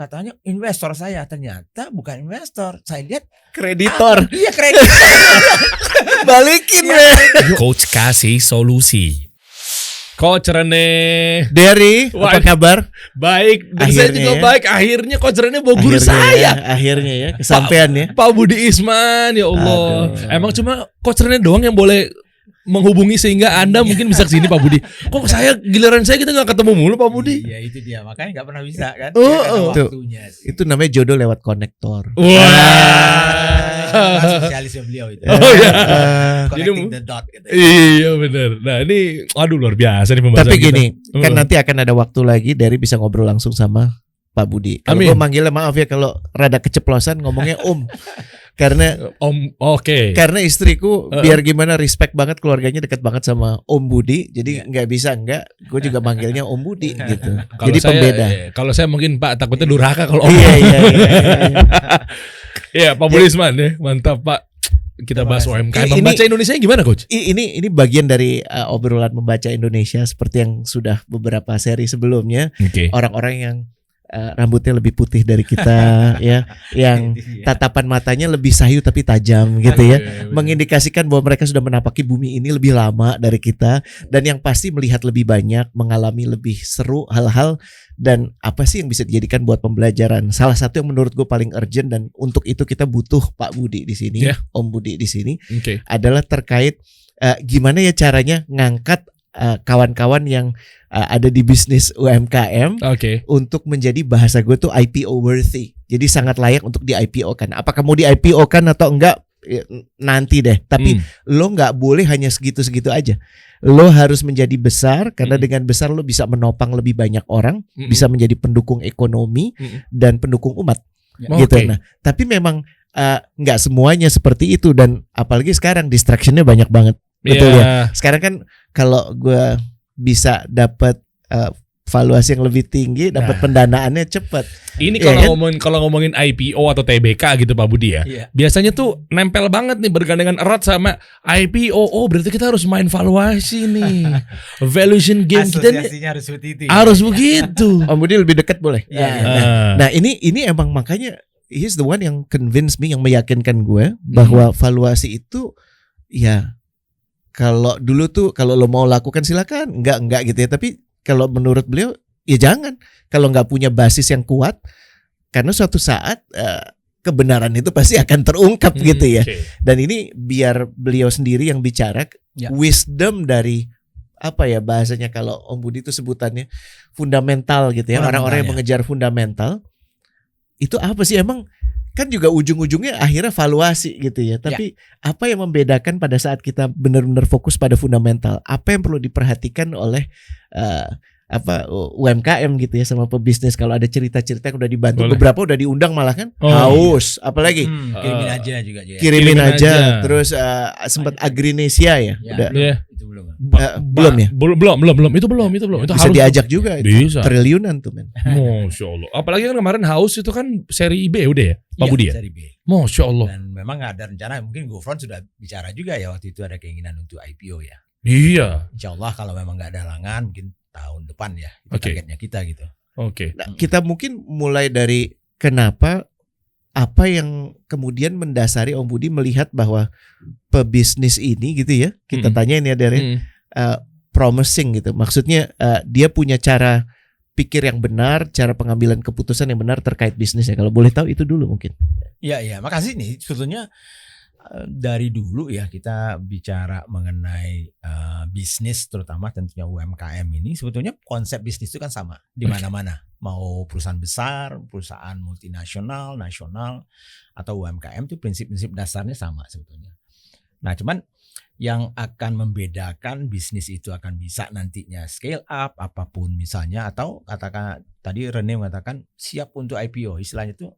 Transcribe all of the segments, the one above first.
katanya investor saya, ternyata bukan investor. Saya lihat Kreditor. iya kreditor. Balikin Coach kasih solusi. Coach Rene Derry, apa Waduh. kabar? baik, dan saya Akhirnya juga ya. baik. Akhirnya Coach Rene bawa guru Akhirnya saya. Akhirnya ya, kesampean ya. Pak Budi Isman, ya Allah. Aduh. Emang cuma Coach Rene doang yang boleh menghubungi sehingga Anda mungkin bisa kesini Pak Budi. Kok saya giliran saya kita nggak ketemu mulu Pak Budi? Iya itu dia, makanya nggak pernah bisa kan. Oh, Nggak ada oh. waktunya. Itu namanya jodoh lewat konektor. Wah. Spesialisnya beliau itu. Oh ya. Connecting Jadi- the dot gitu. Iya benar. Nah ini, aduh luar biasa nih pembahasan Tapi kita. gini, kan Oh. nanti akan ada waktu lagi Derry bisa ngobrol langsung sama Pak Budi. Kalau Amin. gue manggilnya maaf ya kalau rada keceplosan ngomongnya Om. Karena Om, oke. karena istriku biar gimana respect banget, keluarganya dekat banget sama Om Budi. Jadi nggak bisa enggak, gue juga manggilnya Om Budi gitu. Kalau Jadi saya, pembeda. Kalau saya mungkin Pak takutnya durhaka kalau Om. Iya. Iya Pak Budi Isman ya, mantap Pak. Kita bahas Terima UMKM. kasih. Membaca Indonesia gimana Coach? Ini bagian dari obrolan membaca Indonesia seperti yang sudah beberapa seri sebelumnya. Oke. Orang-orang yang rambutnya lebih putih dari kita ya, yang tatapan matanya lebih sayu tapi tajam gitu ya, mengindikasikan bahwa mereka sudah menapaki bumi ini lebih lama dari kita, dan yang pasti melihat lebih banyak, mengalami lebih seru hal-hal, dan apa sih yang bisa dijadikan buat pembelajaran. Salah satu yang menurut gue paling urgent, dan untuk itu kita butuh Pak Budi di sini, Ya. Om Budi di sini, Oke. adalah terkait gimana ya caranya ngangkat kawan-kawan yang ada di bisnis UMKM Oke. untuk menjadi, bahasa gue tuh IPO worthy. Jadi sangat layak untuk di IPO kan. Apakah mau di IPO kan atau enggak ya, nanti deh. Tapi lo nggak boleh hanya segitu-segitu aja. Lo harus menjadi besar, karena dengan besar lo bisa menopang lebih banyak orang, bisa menjadi pendukung ekonomi dan pendukung umat. Gitu. Oke. Nah, tapi memang nggak semuanya seperti itu, dan apalagi sekarang distractionnya banyak banget. Betul Iya. ya. Sekarang kan kalau gue bisa dapat valuasi yang lebih tinggi, dapat pendanaannya cepat. Ini Iya kalau kan? ngomongin IPO atau TBK gitu Pak Budi ya. Iya. Biasanya tuh nempel banget nih, bergandengan erat sama IPO. Oh, berarti kita harus main valuasi nih. Valuation game kita nih Asosiasinya harus seperti itu. harus begitu. Om Budi lebih dekat boleh. Iya. Nah ini emang makanya he's the one yang convince me, yang meyakinkan gue bahwa valuasi itu ya, kalau dulu tuh kalau lo mau lakukan silakan, enggak gitu ya. Tapi kalau menurut beliau ya jangan, kalau nggak punya basis yang kuat, karena suatu saat kebenaran itu pasti akan terungkap gitu ya. Oke. Dan ini biar beliau sendiri yang bicara, Ya. wisdom dari apa ya bahasanya, kalau Om Budi itu sebutannya fundamental gitu ya. Orang-orang yang mengejar fundamental itu apa sih emang? Kan juga ujung-ujungnya akhirnya valuasi gitu ya. Tapi apa yang membedakan pada saat kita benar-benar fokus pada fundamental? Apa yang perlu diperhatikan oleh UMKM gitu ya, sama pebisnis? Kalau ada cerita-cerita yang udah dibantu, Boleh. beberapa udah diundang malah kan, Oh, haus, apalagi Kirimin aja juga. kirimin Kirimin aja. aja. Terus sempat Agrinesia ya, Ya, udah Iya. itu belum. belum ya? Belum. Itu belum. Itu Bisa harus diajak juga, itu Bisa. triliunan tuh men. Masya Allah. Apalagi kan kemarin House itu kan seri B udah ya, Pak Iya, Budi ya. seri B. Masya Allah. Dan memang ada rencana, mungkin GoFront sudah bicara juga ya waktu itu, ada keinginan untuk IPO ya. Iya. Insya Allah kalau memang nggak ada halangan, mungkin tahun depan ya. Itu Oke. targetnya kita gitu. Oke. Nah, kita mungkin mulai dari kenapa, apa yang kemudian mendasari Om Budi melihat bahwa pebisnis ini gitu ya, kita tanyain ya dari promising gitu. Maksudnya dia punya cara pikir yang benar, cara pengambilan keputusan yang benar terkait bisnisnya. Kalau boleh tahu itu dulu mungkin. Iya, makasih nih. Sebetulnya dari dulu ya kita bicara mengenai bisnis, terutama tentunya UMKM ini, sebetulnya konsep bisnis itu kan sama di mana-mana. Mau perusahaan besar, perusahaan multinasional, nasional, atau UMKM itu prinsip-prinsip dasarnya sama sebetulnya. Nah, cuman yang akan membedakan bisnis itu akan bisa nantinya scale up apapun misalnya, atau katakan tadi Rene mengatakan siap untuk IPO, istilahnya itu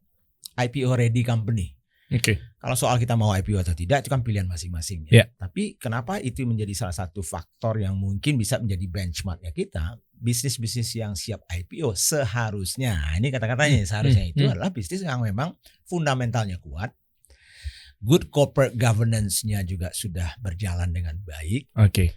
IPO ready company. Oke. Kalau soal kita mau IPO atau tidak itu kan pilihan masing-masing Ya. Tapi kenapa itu menjadi salah satu faktor yang mungkin bisa menjadi benchmarknya kita, bisnis-bisnis yang siap IPO seharusnya, ini kata-katanya seharusnya itu adalah bisnis yang memang fundamentalnya kuat, good corporate governance-nya juga sudah berjalan dengan baik, Oke.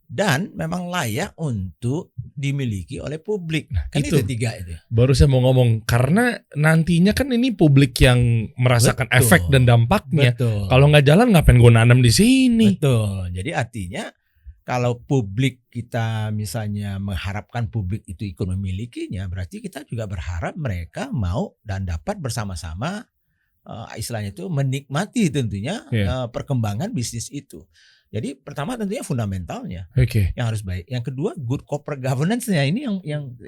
dan memang layak untuk dimiliki oleh publik. Kan itu. itu 3 itu. Baru saya mau ngomong karena nantinya kan ini publik yang merasakan Betul. efek dan dampaknya. Betul. Kalau nggak jalan ngapain gue nanam di sini? Betul. Jadi artinya kalau publik kita misalnya mengharapkan publik itu ikut memilikinya, berarti kita juga berharap mereka mau dan dapat bersama-sama istilahnya itu menikmati tentunya perkembangan bisnis itu. Jadi pertama tentunya fundamentalnya Oke. yang harus baik. Yang kedua good corporate governance-nya ini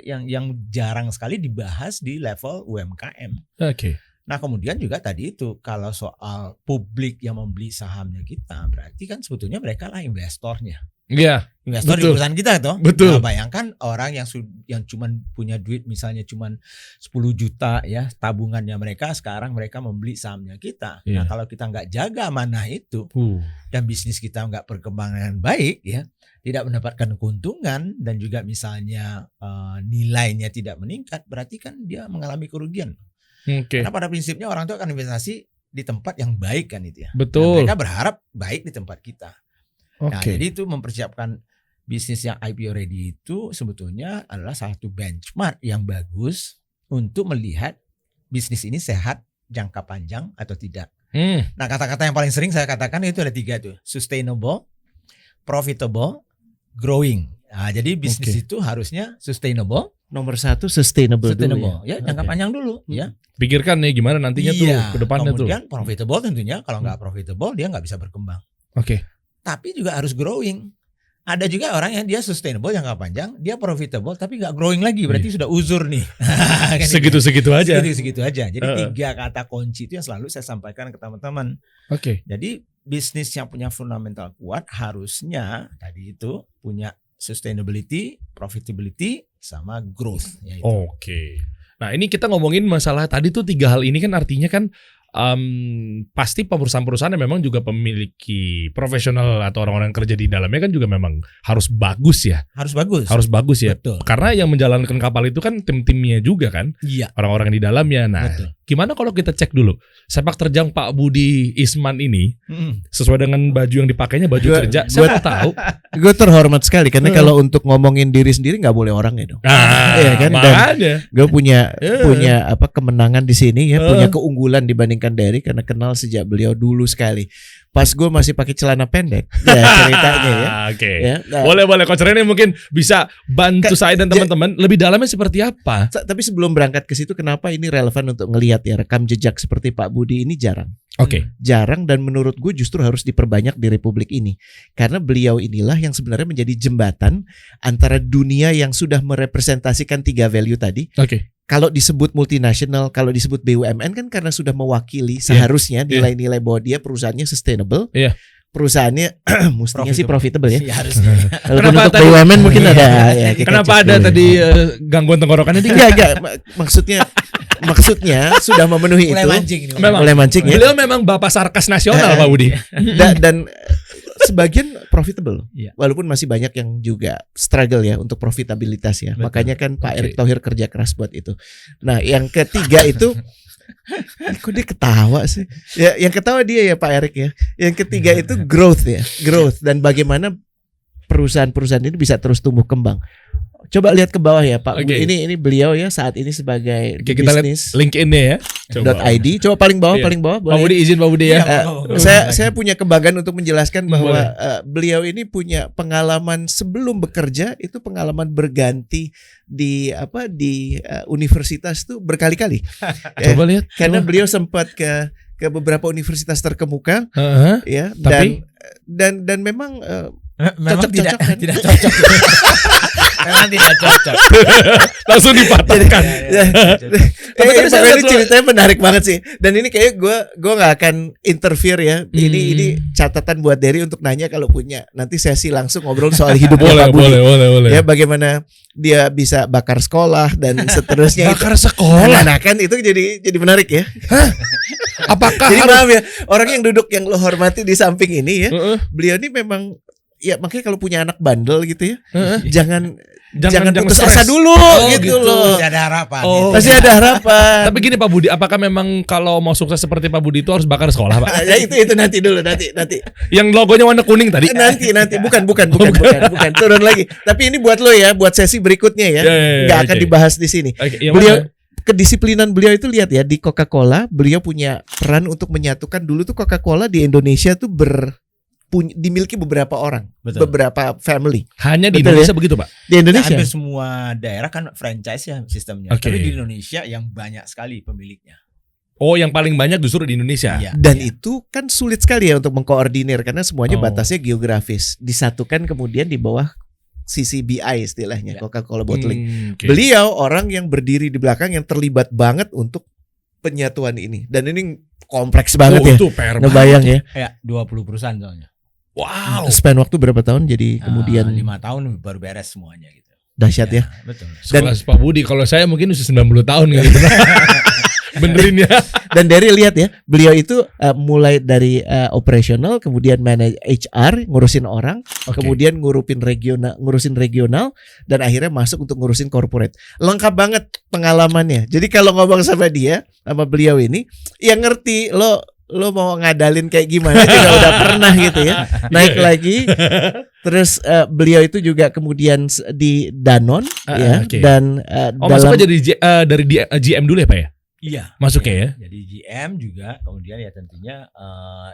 yang jarang sekali dibahas di level UMKM. Oke. Nah kemudian juga tadi itu kalau soal publik yang membeli sahamnya kita, berarti kan sebetulnya mereka lah investornya. Iya. Investor di Betul. perusahaan kita toh. Betul. Nah, bayangkan orang yang cuman punya duit misalnya cuman 10 juta ya tabungannya mereka, sekarang mereka membeli sahamnya kita. Iya. Nah kalau kita nggak jaga amanah itu dan bisnis kita nggak berkembang baik ya, tidak mendapatkan keuntungan dan juga misalnya nilainya tidak meningkat, berarti kan dia mengalami kerugian. Oke. Karena pada prinsipnya orang itu akan investasi di tempat yang baik kan itu ya. Betul. Nah, mereka berharap baik di tempat kita. Nah, Oke. jadi itu mempersiapkan bisnis yang IPO ready itu sebetulnya adalah salah satu benchmark yang bagus untuk melihat bisnis ini sehat jangka panjang atau tidak. Nah, kata-kata yang paling sering saya katakan itu ada 3 tuh. Sustainable, profitable, growing. Nah, jadi bisnis itu harusnya sustainable. Nomor 1 sustainable dulu Ya, jangka panjang dulu ya. Pikirkan nih gimana nantinya tuh ke depannya tuh. Kemudian profitable tentunya, kalau nggak profitable dia nggak bisa berkembang. Oke. Tapi juga harus growing. Ada juga orang yang dia sustainable jangka panjang, dia profitable tapi nggak growing lagi, berarti sudah uzur nih. Kan Segitu-segitu aja. Segitu aja. Jadi 3 kata kunci itu yang selalu saya sampaikan ke teman-teman. Oke. Jadi bisnis yang punya fundamental kuat harusnya tadi itu punya sustainability, profitability, sama growth. Yaitu. Oke. Nah ini kita ngomongin masalah tadi tuh 3 hal ini kan artinya kan pasti perusahaan-perusahaan yang memang juga memiliki profesional atau orang-orang yang kerja di dalamnya kan juga memang harus bagus ya. Harus bagus. Harus bagus ya. Betul. Karena yang menjalankan kapal itu kan tim-timnya juga kan. Iya. Orang-orang di dalamnya. Nah, Betul. gimana kalau kita cek dulu sepak terjang Pak Budi Isman ini sesuai dengan baju yang dipakainya baju kerja. Saya mau tahu. Gue terhormat sekali karena kalau untuk ngomongin diri sendiri nggak boleh orangnya dong. Iya kan? Dan Makanya. gue punya apa kemenangan di sini ya, punya keunggulan dibandingkan Derry karena kenal sejak beliau dulu sekali. Pas gue masih pakai celana pendek, ya ceritanya ya. Oke. Ya, nah, Boleh Coach Rene mungkin bisa bantu saya dan teman-teman lebih dalamnya seperti apa? tapi sebelum berangkat ke situ, kenapa ini relevan untuk ngelihat ya rekam jejak seperti Pak Budi ini jarang. Oke. Jarang dan menurut gue justru harus diperbanyak di Republik ini. Karena beliau inilah yang sebenarnya menjadi jembatan antara dunia yang sudah merepresentasikan 3 value tadi. Oke. Kalau disebut multinasional, kalau disebut BUMN kan karena sudah mewakili seharusnya nilai-nilai bahwa dia perusahaannya sustainable. Iya. Perusahaannya mestinya sih profitable ya. Iya, harusnya. Walaupun Kenapa untuk tadi- BUMN mungkin ada ya. kita Kenapa cek ada dulu. tadi gangguan tenggorokannya dikit? Enggak. Maksudnya sudah memenuhi Mulai itu. mancing ini. Memang. Mulai mancing ya. Beliau memang bapak sarkas nasional Pak Budi. Dan sebagian profitable, Iya. walaupun masih banyak yang juga struggle ya untuk profitabilitas ya. Betul. Makanya kan Pak Oke. Erick Thohir kerja keras buat itu. Nah, yang ketiga itu, kok dia ketawa sih? Ya, yang ketawa dia ya Pak Erick ya. Yang ketiga itu growth ya, growth dan bagaimana perusahaan-perusahaan ini bisa terus tumbuh kembang. Coba lihat ke bawah ya Pak. Oke. Ini beliau ya saat ini sebagai Oke, kita lihat bisnis LinkedIn-nya ya. .id. Coba paling bawah, Iya. paling bawah. Pak Boleh. Budi izin Pak Budi ya. Saya punya kebanggaan untuk menjelaskan bahwa Boleh. beliau ini punya pengalaman sebelum bekerja, itu pengalaman berganti di universitas tuh berkali-kali. Coba lihat. Karena beliau sempat ke beberapa universitas terkemuka Heeh. ya, Tapi? dan memang Memang Cocok-cocok kan? tidak cocok. Memang tidak cocok. Langsung dipatahkan. Tapi tadi saya lihat ceritanya menarik banget sih. Dan ini kayak gue nggak akan interfere ya. Ini catatan buat Derry untuk nanya kalau punya nanti sesi langsung ngobrol soal hidupnya Pak Budi. boleh. Ya bagaimana dia bisa bakar sekolah dan seterusnya. Bakar sekolah. Nah kan itu jadi menarik ya. Apakah Jadi harus maaf ya, orang yang duduk yang lo hormati di samping ini ya, Heeh. beliau ini memang ya makanya kalau punya anak bandel gitu ya, Heeh. jangan Jangan putus stres. asa dulu gitu loh. Masih ada harapan. Oh. Pasti ada harapan. Tapi gini Pak Budi, apakah memang kalau mau sukses seperti Pak Budi itu harus bakar sekolah, Pak? Ya itu nanti dulu nanti Yang logonya warna kuning tadi. nanti bukan turun lagi. Tapi ini buat lo ya, buat sesi berikutnya ya. Ya, Nggak akan oke. dibahas di sini. Oke, yang Beliau mana? kedisiplinan beliau itu lihat ya di Coca-Cola, beliau punya peran untuk menyatukan dulu tuh Coca-Cola di Indonesia tuh dimiliki beberapa orang, Betul. beberapa family Hanya di Betul Indonesia begitu, Pak? di Indonesia. Hampir semua daerah kan franchise ya sistemnya. Oke. Tapi di Indonesia yang banyak sekali pemiliknya. Oh, yang paling banyak justru di Indonesia. Iya, Dan iya. itu kan sulit sekali ya untuk mengkoordinir karena semuanya Oh. batasnya geografis. Disatukan kemudian di bawah CCBI istilahnya, Ya. Coca-Cola Bottling. Oke. Beliau orang yang berdiri di belakang yang terlibat banget untuk penyatuan ini. Dan ini kompleks banget Oh, ya. itu PR Ngebayang ya. Ya 20 perusahaan soalnya. Wow. Spend waktu berapa tahun jadi kemudian 5 tahun baru beres semuanya gitu. dahsyat ya. Betul. Dan- Sekelas Pak Budi, kalau saya mungkin udah 90 tahun kali. Benerin ya. Dan dari lihat ya, beliau itu mulai dari operasional, kemudian manage HR, ngurusin orang, Oke. kemudian ngurusin regional, dan akhirnya masuk untuk ngurusin corporate. Lengkap banget pengalamannya. Jadi kalau ngomong sama dia, sama beliau ini, ya ngerti lo mau ngadalin kayak gimana juga udah pernah gitu ya. Naik lagi. Terus beliau itu juga kemudian di Danone ya, oke. dan Oh, masuknya jadi dari GM dulu ya, Pak ya? Iya. Masuknya ya? Jadi GM juga, kemudian ya tentunya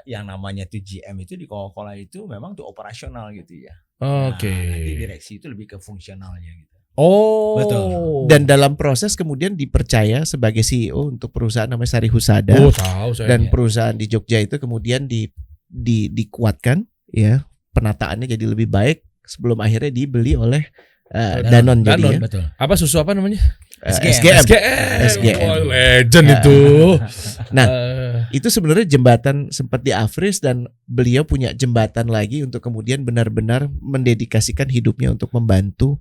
yang namanya tuh GM itu di Coca-Cola itu memang tuh operasional gitu ya. Oke. Nah, nanti direksi itu lebih ke fungsionalnya gitu. Oh. Betul. Dan dalam proses kemudian dipercaya sebagai CEO untuk perusahaan namanya Sari Husada. Oh, tahu saya. Dan perusahaan di Jogja itu kemudian dikuatkan ya, penataannya jadi lebih baik sebelum akhirnya dibeli oleh Danone jadi ya. Betul. Apa susu apa namanya? SGM. SGM. Oh, legend itu. Nah, Eh, itu sebenarnya jembatan sempat di-afreeze dan beliau punya jembatan lagi untuk kemudian benar-benar mendedikasikan hidupnya untuk membantu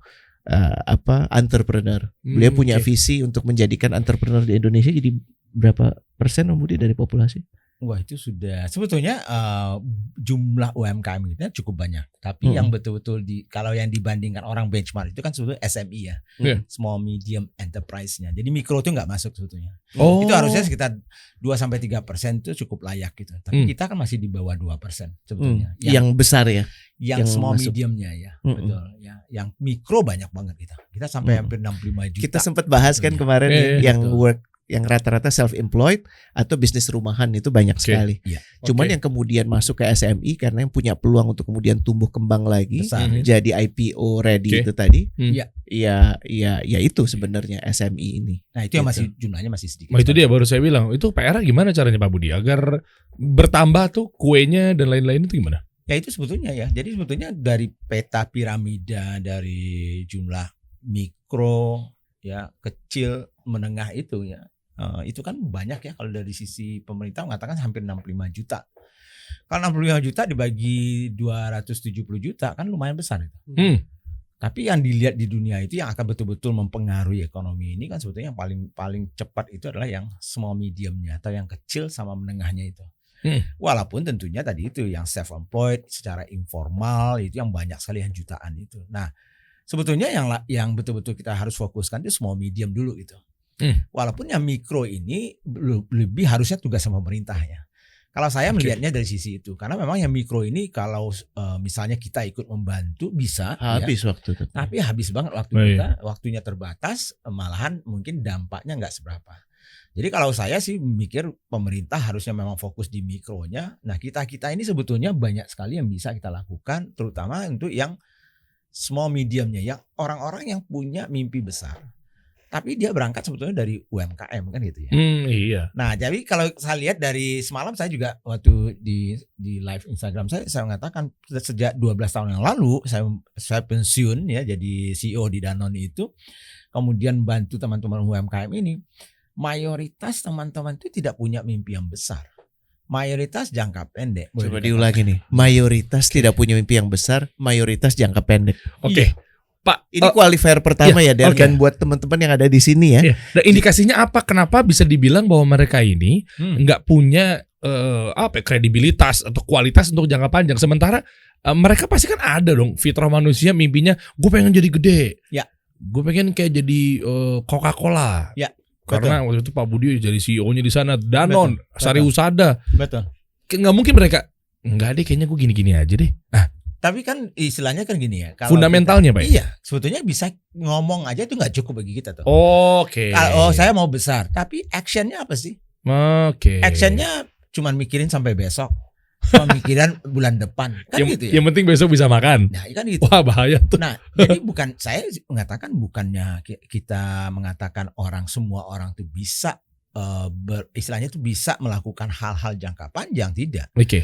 entrepreneur. Beliau punya oke. visi untuk menjadikan entrepreneur di Indonesia jadi berapa persen Om Budi dari populasi? Wah itu sudah sebetulnya jumlah UMKM kita cukup banyak. Tapi yang betul-betul kalau yang dibandingkan orang benchmark itu kan sebetulnya SME ya, Iya. small medium enterprise-nya. Jadi mikro itu nggak masuk sebetulnya. Oh. Itu harusnya sekitar 2-3% itu cukup layak gitu. Tapi Hmm. kita kan masih di bawah 2% sebetulnya. Yang besar ya. yang yang small masuk. mediumnya ya, Mm-mm. betul. Ya, yang mikro banyak banget kita. Kita sampai hampir 65 juta. Kita sempat bahas kan sebetulnya. kemarin Iya, ya, iya, yang betul. work yang rata-rata self-employed atau bisnis rumahan itu banyak Oke. sekali. Iya. Cuman Oke. yang kemudian masuk ke SME karena yang punya peluang untuk kemudian tumbuh kembang lagi, Besar. Mhm. jadi IPO ready Oke. itu tadi. Hmm. Iya. Ya itu sebenarnya SME ini. Nah itu yang Gitu. masih jumlahnya masih sedikit. Nah, itu dia baru saya bilang. Itu PR gimana caranya Pak Budi agar bertambah tuh kuenya dan lain-lain itu gimana? Ya itu sebetulnya ya. Jadi sebetulnya dari peta piramida dari jumlah mikro ya kecil menengah itu ya. Itu kan banyak ya kalau dari sisi pemerintah mengatakan hampir 65 juta. Kalau 65 juta dibagi 270 juta kan lumayan besar itu. Hmm. Tapi yang dilihat di dunia itu yang akan betul-betul mempengaruhi ekonomi ini kan sebetulnya yang paling cepat itu adalah yang small mediumnya atau yang kecil sama menengahnya itu. Walaupun tentunya tadi itu yang self-employed secara informal itu yang banyak sekali yang jutaan itu. Nah sebetulnya yang betul-betul kita harus fokuskan itu small medium dulu gitu. Walaupun yang mikro ini lebih harusnya tugas sama pemerintah ya. Kalau saya melihatnya dari sisi itu, karena memang yang mikro ini kalau misalnya kita ikut membantu bisa, Habis waktu itu. tapi habis banget waktu Oh, kita, waktunya terbatas, malahan mungkin dampaknya nggak seberapa. Jadi kalau saya sih mikir pemerintah harusnya memang fokus di mikronya. Nah kita ini sebetulnya banyak sekali yang bisa kita lakukan, terutama untuk yang small mediumnya, yang orang-orang yang punya mimpi besar. Tapi dia berangkat sebetulnya dari UMKM kan gitu ya. Iya. Nah, jadi kalau saya lihat dari semalam saya juga waktu di live Instagram saya mengatakan sejak 12 tahun yang lalu saya pensiun ya jadi CEO di Danone itu. Kemudian bantu teman-teman UMKM ini. Mayoritas teman-teman itu tidak punya mimpi yang besar. Mayoritas jangka pendek. Coba diulangi nih. Mayoritas tidak punya mimpi yang besar, mayoritas jangka pendek. Oke. Iya. Pak, Ini qualifier pertama ya, Dan. oke. Dan buat teman-teman yang ada di sini ya. iya. Dan indikasinya apa? Kenapa bisa dibilang bahwa mereka ini nggak punya kredibilitas atau kualitas untuk jangka panjang? Sementara mereka pasti kan ada dong fitrah manusia mimpinya gue pengen jadi gede. Ya. Gue pengen kayak jadi Coca-Cola. Ya. Karena waktu itu Pak Budi jadi CEO-nya di sana, Danone, Sari Usada. Betul. Nggak mungkin mereka, enggak deh kayaknya gue gini-gini aja deh. Tapi kan istilahnya kan gini ya. Kalau Fundamentalnya Pak. iya, sebetulnya bisa ngomong aja itu nggak cukup bagi kita tuh. Oke. Oh saya mau besar, tapi actionnya apa sih? Oke. Actionnya cuman mikirin sampai besok, pemikiran bulan depan, kan gitu ya. Yang penting besok bisa makan. Nah, kan gitu. Wah bahaya tuh. Nah, jadi bukan saya mengatakan bukannya kita mengatakan semua orang tuh bisa istilahnya tuh bisa melakukan hal-hal jangka panjang, tidak. Oke.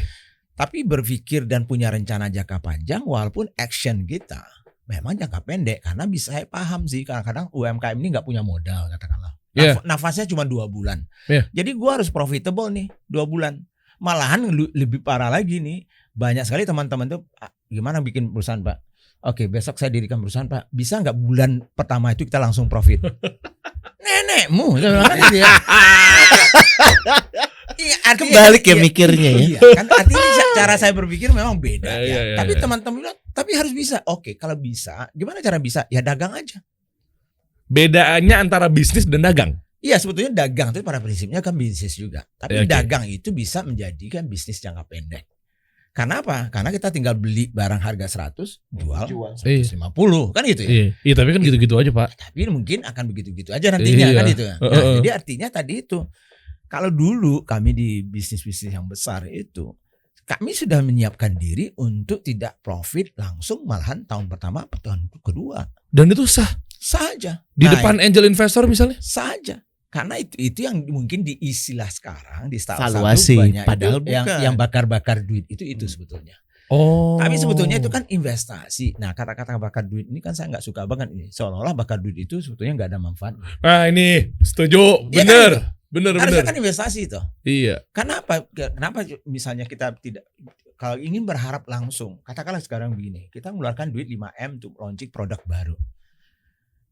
Tapi berpikir dan punya rencana jangka panjang walaupun action kita memang jangka pendek karena bisa saya paham sih kadang-kadang UMKM ini nggak punya modal katakanlah. Yeah. Nafasnya cuma 2 bulan. Yeah. Jadi gua harus profitable nih 2 bulan. Malahan lebih parah lagi nih. Banyak sekali teman-teman tuh gimana bikin perusahaan Pak? Oke, besok saya dirikan perusahaan Pak. Bisa nggak bulan pertama itu kita langsung profit? Nenekmu gitu ya. Iya, Kebalik ya mikirnya ya. Iya, kan artinya cara saya berpikir memang beda ya. Tapi teman-teman bilang, tapi harus bisa. Oke, kalau bisa, gimana cara bisa? Ya dagang aja. Bedanya antara bisnis dan dagang. Iya, sebetulnya dagang itu pada prinsipnya kan bisnis juga. Tapi dagang itu bisa menjadikan bisnis jangka pendek. Karena apa? Karena kita tinggal beli barang harga 100, jual 150, kan gitu ya. Iya, tapi kan gitu-gitu aja Pak. Tapi mungkin akan begitu-gitu aja nantinya kan itu. Nah, jadi artinya tadi itu. Kalau dulu kami di bisnis-bisnis yang besar itu, kami sudah menyiapkan diri untuk tidak profit langsung malahan tahun pertama atau tahun kedua. Dan itu sah Saja. di depan angel investor misalnya. Saja. Karena itu yang mungkin di istilah sekarang di startup Valuasi, banyak padahal itu bukan. yang bakar-bakar duit itu sebetulnya. Oh. Tapi sebetulnya itu kan investasi. Nah kata-kata bakar duit ini kan saya nggak suka banget ini. Seolah-olah bakar duit itu sebetulnya nggak ada manfaat. Nah ini setuju, Ya bener. kan? Bener. Harusnya kan investasi itu. Iya. Kenapa misalnya kita tidak kalau ingin berharap langsung, katakanlah sekarang begini, kita mengeluarkan duit 5M untuk launching produk baru.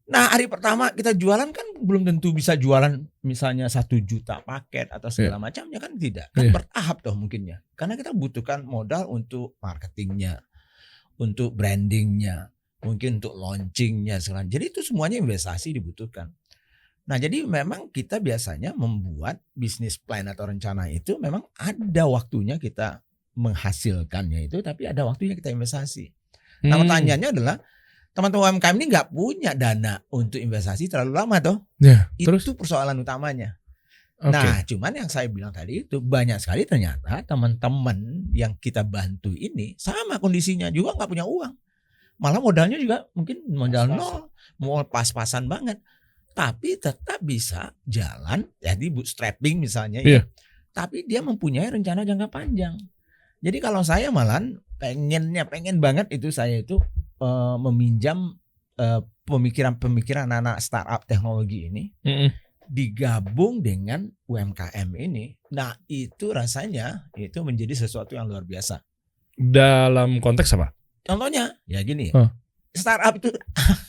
Nah hari pertama kita jualan kan belum tentu bisa jualan misalnya 1 juta paket atau segala macamnya kan tidak. Kan bertahap toh mungkinnya. Karena kita butuhkan modal untuk marketingnya, untuk brandingnya, mungkin untuk launchingnya segala. Jadi itu semuanya investasi dibutuhkan. Nah jadi memang kita biasanya membuat bisnis plan atau rencana itu memang ada waktunya kita menghasilkannya itu, tapi ada waktunya kita investasi. Nah pertanyaannya adalah teman-teman UMKM ini nggak punya dana untuk investasi terlalu lama toh. Ya, itu terus? persoalan utamanya. Okay. Nah cuman yang saya bilang tadi itu banyak sekali ternyata teman-teman yang kita bantu ini sama kondisinya juga nggak punya uang. Malah modalnya juga mungkin modal nol, mau pas-pasan banget. Tapi tetap bisa jalan, jadi bootstrapping misalnya ya. Tapi dia mempunyai rencana jangka panjang. Jadi kalau saya malah pengen banget itu saya itu meminjam pemikiran anak startup teknologi ini digabung dengan UMKM ini. Nah itu rasanya itu menjadi sesuatu yang luar biasa. Dalam konteks apa? Contohnya ya gini. Startup itu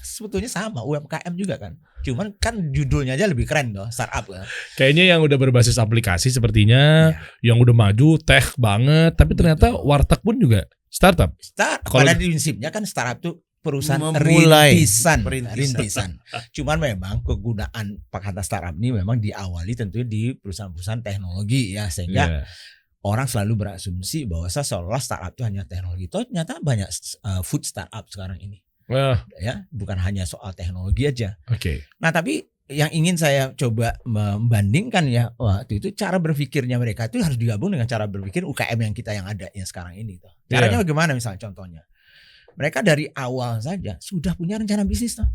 sebetulnya sama UMKM juga kan. Cuman kan judulnya aja lebih keren loh, startup kan. Kayaknya yang udah berbasis aplikasi sepertinya, yang udah maju tech banget, tapi ternyata warteg pun juga startup. Pada prinsipnya kan startup tuh perusahaan Memulai. rintisan. Cuman memang kegunaan kata startup ini memang diawali tentunya di perusahaan-perusahaan teknologi ya, sehingga orang selalu berasumsi bahwa seolah startup itu hanya teknologi. Ternyata banyak food startup sekarang ini. Ya, bukan hanya soal teknologi aja. Oke. Nah, tapi yang ingin saya coba membandingkan ya, waktu itu cara berpikirnya mereka itu harus digabung dengan cara berpikir UKM yang kita yang ada yang sekarang ini. Caranya bagaimana misalnya contohnya? Mereka dari awal saja sudah punya rencana bisnis tuh.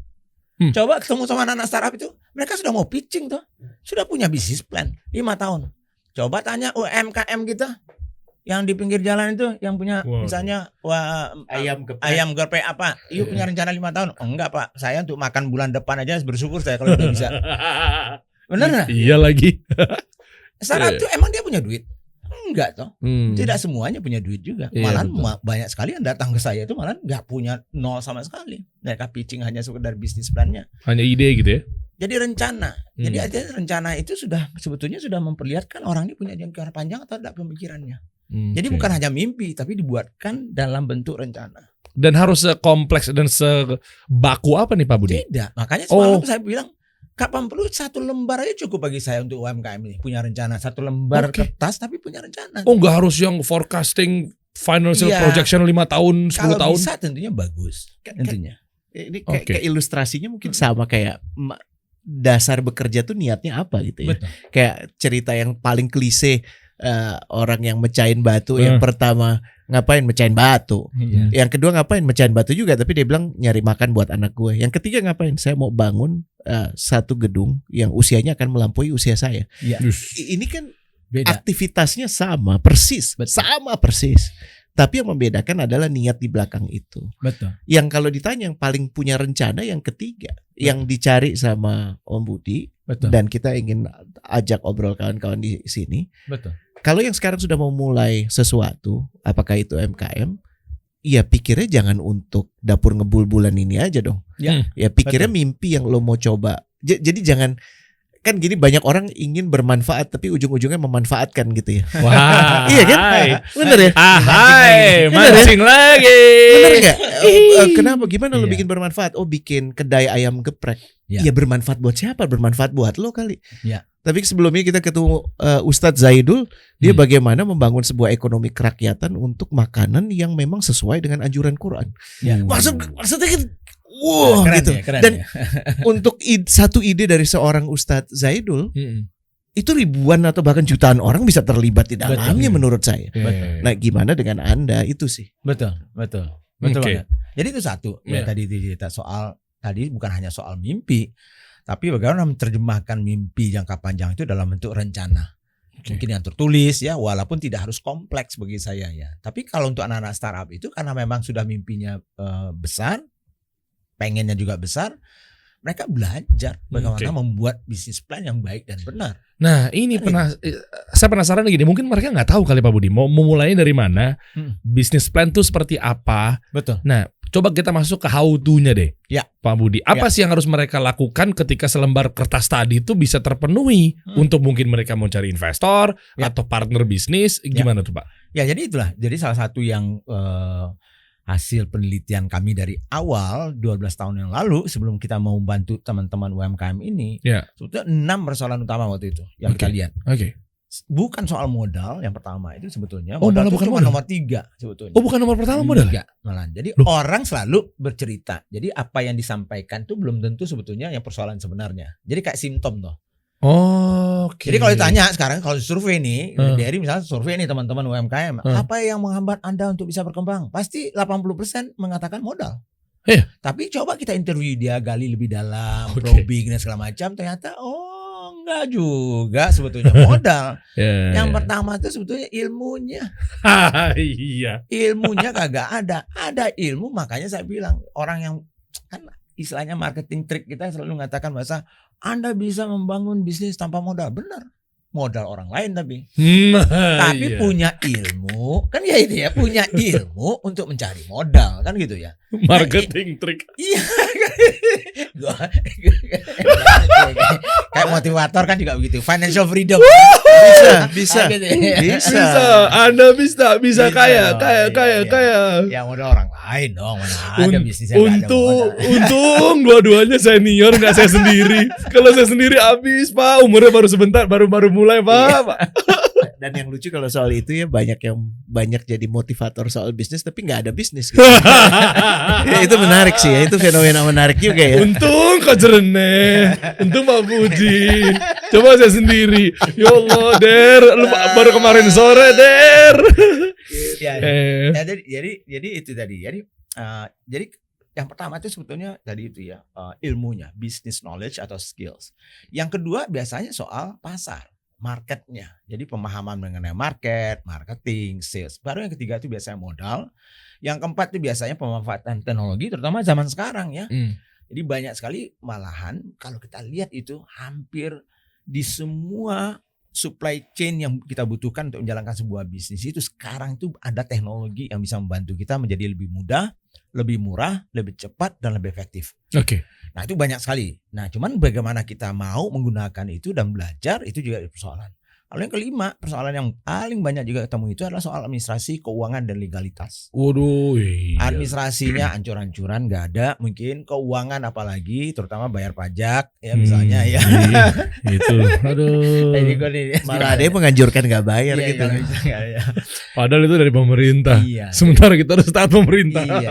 Coba ketemu sama anak startup itu, mereka sudah mau pitching tuh. Sudah punya bisnis plan 5 tahun. Coba tanya UMKM kita yang di pinggir jalan itu yang punya misalnya ayam geprek apa? Yuk punya rencana 5 tahun. Oh, enggak Pak, saya untuk makan bulan depan aja bersyukur saya kalau udah bisa. Bener nggak? Iya lagi. Startup itu emang dia punya duit? Enggak toh. Tidak semuanya punya duit juga. Malah banyak sekali yang datang ke saya itu malah nggak punya nol sama sekali. Mereka pitching hanya sekedar bisnis plannya. Hanya ide gitu ya. Jadi rencana. Jadi artinya rencana itu sudah sebetulnya sudah memperlihatkan orang ini punya jangka panjang atau tidak pemikirannya. Jadi bukan hanya mimpi, tapi dibuatkan dalam bentuk rencana. Dan harus sekompleks dan sebaku apa nih Pak Budi? Tidak, makanya semalam saya bilang, kapan perlu 1 lembar aja cukup bagi saya untuk UMKM ini. Punya rencana 1 lembar kertas tapi punya rencana. Oh, nggak harus yang forecasting financial projection 5 tahun, 10 Kalau tahun. bisa tentunya bagus. Tentunya. Ini kayak ilustrasinya mungkin sama kayak dasar bekerja tuh niatnya apa gitu ya. Betul. Kayak cerita yang paling klise, orang yang mecahin batu, yang pertama ngapain mecahin batu, yang kedua ngapain mecahin batu juga, tapi dia bilang nyari makan buat anak gue, yang ketiga ngapain, saya mau bangun satu gedung yang usianya akan melampaui usia saya. Ini kan beda. Aktivitasnya sama persis. Tapi yang membedakan adalah niat di belakang itu. Betul. Yang kalau ditanya yang paling punya rencana yang ketiga, yang dicari sama Om Budi. Betul. Dan kita ingin ajak obrol kawan-kawan di sini. Betul. Kalau yang sekarang sudah mau mulai sesuatu, apakah itu UMKM, ya pikirnya jangan untuk dapur ngebul-bulan ini aja dong. Ya pikirnya mimpi yang lo mau coba. Jadi jangan, kan gini, banyak orang ingin bermanfaat tapi ujung-ujungnya memanfaatkan gitu ya. Wah. Iya kan? Bener ya? Mancing lagi. Bener gak? Kenapa? Gimana lo bikin bermanfaat? Oh, bikin kedai ayam geprek. Ya bermanfaat buat siapa? Bermanfaat buat lo kali. Tapi sebelumnya kita ketemu Ustadz Zaidul, dia bagaimana membangun sebuah ekonomi kerakyatan untuk makanan yang memang sesuai dengan anjuran Quran. Maksudnya kan, keren gitu. Ya, keren dan ya. untuk satu ide dari seorang Ustadz Zaidul, itu ribuan atau bahkan jutaan orang bisa terlibat di dalamnya menurut saya. Nah, gimana dengan Anda itu sih? Betul banget. Jadi itu satu yang tadi cerita soal, tadi bukan hanya soal mimpi, tapi bagaimana menerjemahkan mimpi jangka panjang itu dalam bentuk rencana. Mungkin yang tertulis ya, walaupun tidak harus kompleks bagi saya ya. Tapi kalau untuk anak-anak startup itu karena memang sudah mimpinya besar, pengennya juga besar, mereka belajar bagaimana membuat bisnis plan yang baik dan benar. Nah, ini saya penasaran gini, mungkin mereka nggak tahu kali Pak Budi mau memulainya dari mana, bisnis plan tuh seperti apa. Betul. Nah, coba kita masuk ke how to-nya deh. Ya. Pak Budi, apa sih yang harus mereka lakukan ketika selembar kertas tadi itu bisa terpenuhi untuk mungkin mereka mau cari investor atau partner bisnis, gimana tuh Pak? Ya, jadi itulah. Jadi salah satu yang hasil penelitian kami dari awal 12 tahun yang lalu sebelum kita mau bantu teman-teman UMKM ini, sebetulnya 6 persoalan utama waktu itu yang kita lihat. Bukan soal modal yang pertama itu sebetulnya. Modal itu cuma nomor 3 sebetulnya. Oh, bukan nomor pertama modal? Malah. Jadi orang selalu bercerita. Jadi apa yang disampaikan itu belum tentu sebetulnya yang persoalan sebenarnya. Jadi kayak simptom tuh. Jadi kalau ditanya sekarang, kalau survei nih, dari misalnya survei nih teman-teman UMKM, apa yang menghambat Anda untuk bisa berkembang? Pasti 80% mengatakan modal. Tapi coba kita interview dia, gali lebih dalam, probing dan segala macam, ternyata enggak juga sebetulnya modal. Yang pertama itu sebetulnya ilmunya. Ilmunya kagak ada. Ada ilmu, makanya saya bilang orang yang kan istilahnya marketing trick kita selalu mengatakan bahasa Anda bisa membangun bisnis tanpa modal. Benar. Modal orang lain tapi punya ilmu, kan ya itu ya, punya ilmu untuk mencari modal, kan gitu ya. Marketing trick. Iya. Kayak motivator kan juga begitu. Financial freedom. Bisa. Anda bisa kaya. Ya modal orang lain dong. Mana ada bisnisnya nggak ada modal. Untung dua-duanya senior, nggak saya sendiri. Kalau saya sendiri habis Pak, umurnya baru sebentar, baru mulai Pak. Dan yang lucu kalau soal itu ya banyak jadi motivator soal bisnis tapi nggak ada bisnis. Gitu. Ya, itu menarik sih ya, itu fenomena menarik juga ya. Untung Kak Jerene, untung Pak Budi. Coba saya sendiri. Ya Allah, Der, lu baru kemarin sore, Der. Jadi itu tadi. Jadi yang pertama itu sebetulnya tadi itu ya, ilmunya, business knowledge atau skills. Yang kedua biasanya soal pasar, marketnya. Jadi pemahaman mengenai market, marketing, sales. Baru yang ketiga itu biasanya modal. Yang keempat itu biasanya pemanfaatan teknologi, terutama zaman sekarang ya. Jadi banyak sekali, malahan kalau kita lihat itu hampir di semua supply chain yang kita butuhkan untuk menjalankan sebuah bisnis itu sekarang itu ada teknologi yang bisa membantu kita menjadi lebih mudah, lebih murah, lebih cepat dan lebih efektif. Nah itu banyak sekali. Nah cuman bagaimana kita mau menggunakan itu dan belajar itu juga persoalan. Lalu yang kelima, persoalan yang paling banyak juga ketemu itu adalah soal administrasi, keuangan dan legalitas. Waduh, iya. Administrasinya ancur-ancuran nggak ada, mungkin keuangan apalagi, terutama bayar pajak ya misalnya ya. Iya, itu. Aduh. Ini gua nih, Malah ada yang menganjurkan nggak bayar iya, gitu. iya, iya, iya. Padahal itu dari pemerintah. Iya. Sementara kita harus taat pemerintah. Iya.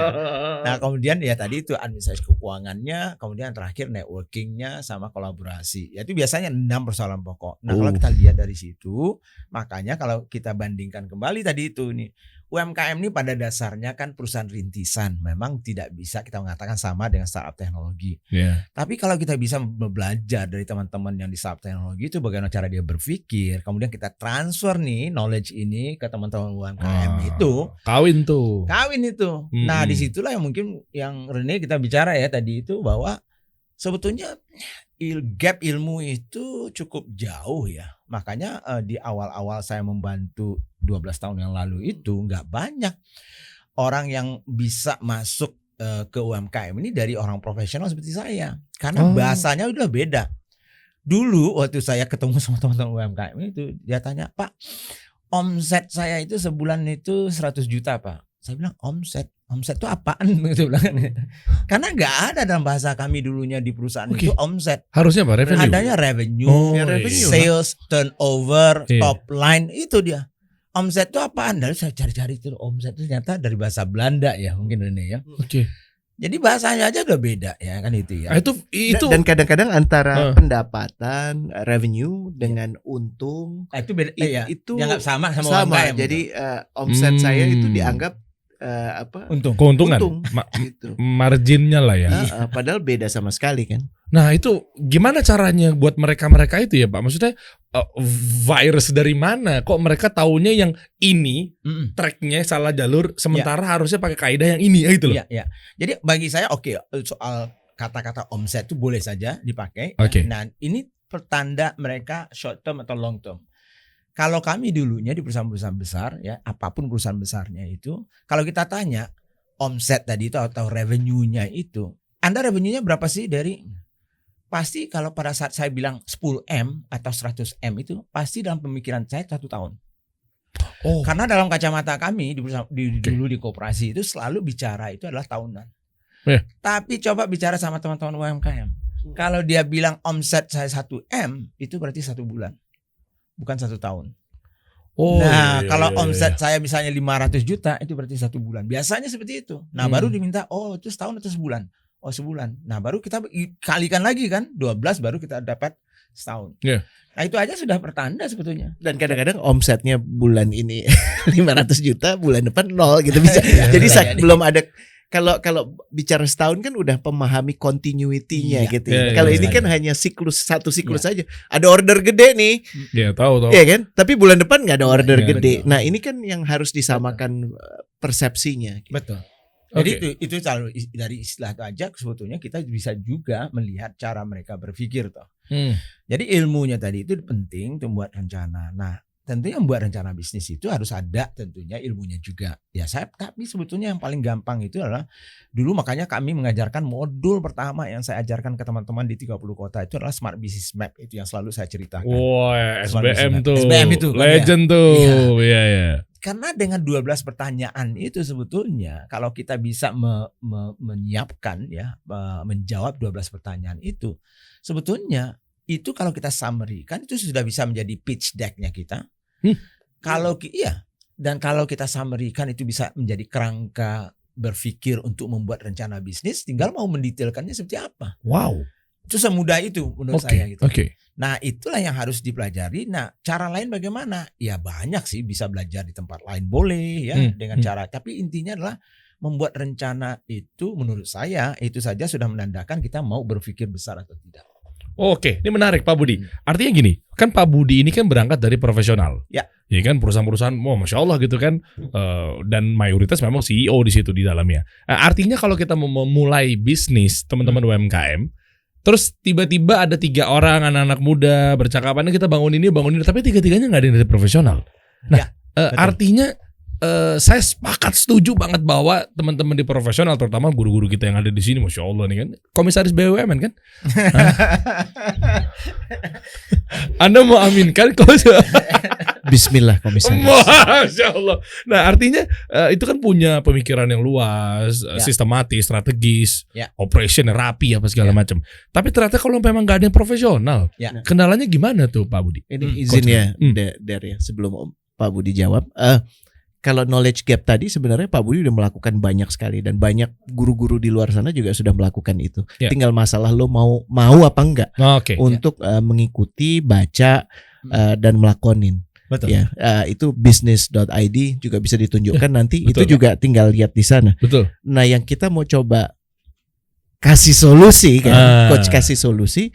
Nah kemudian ya tadi itu administrasi keuangannya, kemudian terakhir networkingnya sama kolaborasi. Ya itu biasanya 6 persoalan pokok. Nah kalau kita lihat dari situ, makanya kalau kita bandingkan kembali tadi itu nih, UMKM ini pada dasarnya kan perusahaan rintisan, memang tidak bisa kita mengatakan sama dengan startup teknologi. Yeah. Tapi kalau kita bisa belajar dari teman-teman yang di startup teknologi itu bagaimana cara dia berpikir, kemudian kita transfer nih knowledge ini ke teman-teman UMKM itu. Kawin tuh. Kawin itu. Nah disitulah yang mungkin yang Rene kita bicara ya tadi itu bahwa sebetulnya gap ilmu itu cukup jauh ya. Makanya di awal-awal saya membantu 12 tahun yang lalu itu nggak banyak orang yang bisa masuk ke UMKM ini dari orang profesional seperti saya. Karena bahasanya udah beda. Dulu waktu saya ketemu sama teman-teman UMKM itu dia tanya, "Pak, omset saya itu sebulan itu 100 juta Pak." Saya bilang omset itu apaan gitu bilang. Karena nggak ada dalam bahasa kami dulunya di perusahaan itu omset. Harusnya apa? Revenue. Adanya revenue, revenue, sales, turnover, Iya. top line itu dia. Omset itu apaan? Lalu saya cari-cari itu omset itu ternyata dari bahasa Belanda ya mungkin ini ya. Oke. Jadi bahasanya aja udah beda ya kan itu ya. Itu Dan kadang-kadang antara pendapatan revenue dengan untung Itu beda ya. itu Dianggap sama UMKM. Jadi omset saya itu dianggap untung. keuntungan. untung Ma- gitu. marginnya lah ya. Padahal beda sama sekali kan. Nah itu gimana caranya buat mereka itu ya Pak? Maksudnya virus dari mana? Kok mereka taunya yang ini tracknya salah jalur, sementara harusnya pakai kaidah yang ini gitu loh. Iya, iya. Jadi bagi saya oke, soal kata-kata omset itu boleh saja dipakai. Oke. Nah ini pertanda mereka short term atau long term. Kalau kami dulunya di perusahaan-perusahaan besar ya, apapun perusahaan besarnya itu, kalau kita tanya omset tadi itu atau revenue-nya itu, Anda revenue-nya berapa sih dari? Pasti kalau pada saat saya bilang 10M atau 100M itu pasti dalam pemikiran saya 1 tahun. Oh. Karena dalam kacamata kami dulu di koperasi itu selalu bicara itu adalah tahunan. Yeah. Tapi coba bicara sama teman-teman UMKM. Kalau dia bilang omset saya 1M itu berarti 1 bulan. Bukan 1 tahun. Nah, kalau omset saya misalnya 500 juta itu berarti 1 bulan. Biasanya seperti itu. Nah, baru diminta itu setahun atau sebulan. Oh, sebulan. Nah, baru kita kalikan lagi kan 12 baru kita dapat setahun. Yeah. Nah, itu aja sudah pertanda sebetulnya. Dan kadang-kadang omsetnya bulan ini 500 juta, bulan depan 0 gitu bisa. Jadi belum ada. Kalau bicara setahun kan udah memahami continuity-nya gitu. Iya, Kalau iya, ini iya. kan hanya satu siklus aja. Ada order gede nih, Ya tahu. ya kan? Tapi bulan depan nggak ada order Iya, gede. betul. Nah ini kan yang harus disamakan persepsinya. Betul. Oke. Jadi itu selalu dari istilah itu aja sebetulnya kita bisa juga melihat cara mereka berpikir toh. Jadi ilmunya tadi itu penting untuk membuat rencana. Nah, tentunya membuat rencana bisnis itu harus ada tentunya ilmunya juga. Ya tapi sebetulnya yang paling gampang itu adalah dulu makanya kami mengajarkan modul pertama yang saya ajarkan ke teman-teman di 30 kota itu adalah Smart Business Map, itu yang selalu saya ceritakan. Wah, SBM tuh. SBM itu kan, legend tuh. Iya. Karena dengan 12 pertanyaan itu sebetulnya kalau kita bisa menyiapkan ya menjawab 12 pertanyaan itu sebetulnya itu kalau kita summary kan itu sudah bisa menjadi pitch deck-nya kita. Kalau dan kalau kita summary kan itu bisa menjadi kerangka berpikir untuk membuat rencana bisnis, tinggal mau mendetailkannya seperti apa. Wow. Itu semudah itu menurut saya gitu. Oke. Nah, itulah yang harus dipelajari. Nah, cara lain bagaimana? Ya banyak sih, bisa belajar di tempat lain boleh ya dengan cara. Tapi intinya adalah membuat rencana itu menurut saya itu saja sudah menandakan kita mau berpikir besar atau tidak. Oke, ini menarik Pak Budi. Artinya gini, kan Pak Budi ini kan berangkat dari profesional. Ya. Ya kan perusahaan-perusahaan, masya Allah gitu kan, dan mayoritas memang CEO di situ di dalamnya. Artinya kalau kita mau memulai bisnis teman-teman UMKM, terus tiba-tiba ada 3 orang anak-anak muda bercakapannya kita bangun ini, tapi tiga-tiganya nggak ada yang dari profesional. Nah, Ya, betul. artinya saya setuju banget bahwa teman-teman di profesional, terutama guru-guru kita yang ada di sini, masya Allah nih kan, komisaris BUMN kan, Anda mau aminkan Bismillah komisaris. Masya Allah. Nah artinya itu kan punya pemikiran yang luas, sistematis, strategis, operation rapi apa segala macam. Tapi ternyata kalau memang gak ada yang profesional, kendalanya gimana tuh Pak Budi? Ini izin ya dari sebelum Pak Budi jawab. Kalau knowledge gap tadi sebenarnya Pak Budi udah melakukan banyak sekali dan banyak guru-guru di luar sana juga sudah melakukan itu. Tinggal masalah lo mau apa enggak untuk mengikuti, baca dan melakonin. Betul. Ya, itu business.id juga bisa ditunjukkan nanti. Betul. Itu juga tinggal lihat di sana. Betul. Nah, yang kita mau coba kasih solusi kan, coach kasih solusi.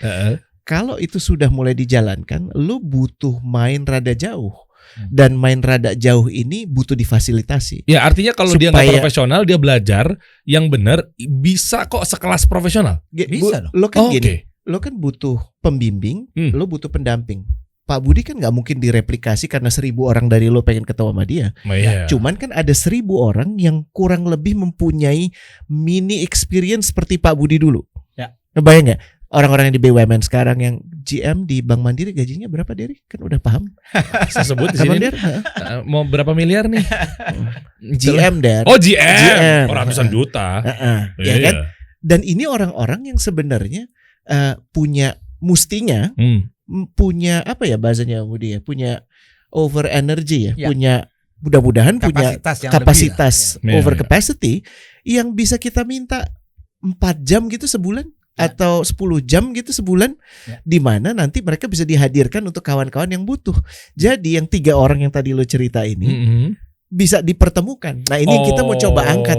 Kalau itu sudah mulai dijalankan, lo butuh main rada jauh. Dan main rada jauh ini butuh difasilitasi. Ya artinya kalau dia nggak profesional, dia belajar yang benar bisa kok sekelas profesional. Bisa dong. Lo kan gini, lo kan butuh pembimbing, lo butuh pendamping. Pak Budi kan nggak mungkin direplikasi karena 1.000 orang dari lo pengen ketemu sama dia. Cuman kan ada 1.000 orang yang kurang lebih mempunyai mini experience seperti Pak Budi dulu. Ngebayang nggak? Orang-orang yang di BUMN sekarang yang GM di Bank Mandiri gajinya berapa Dery? Kan udah paham. Saya sebut di sini. Mau berapa miliar nih? GM Der. Oh GM. Ratusan juta. Ya kan? Dan ini orang-orang yang sebenarnya punya mustinya punya apa ya bahasanya Budi ya? Punya over energy ya. Punya mudah-mudahan punya kapasitas over capacity yang bisa kita minta 4 jam gitu sebulan. Atau 10 jam gitu sebulan, di mana nanti mereka bisa dihadirkan untuk kawan-kawan yang butuh. Jadi yang 3 orang yang tadi lo cerita ini bisa dipertemukan. Nah ini kita mau coba angkat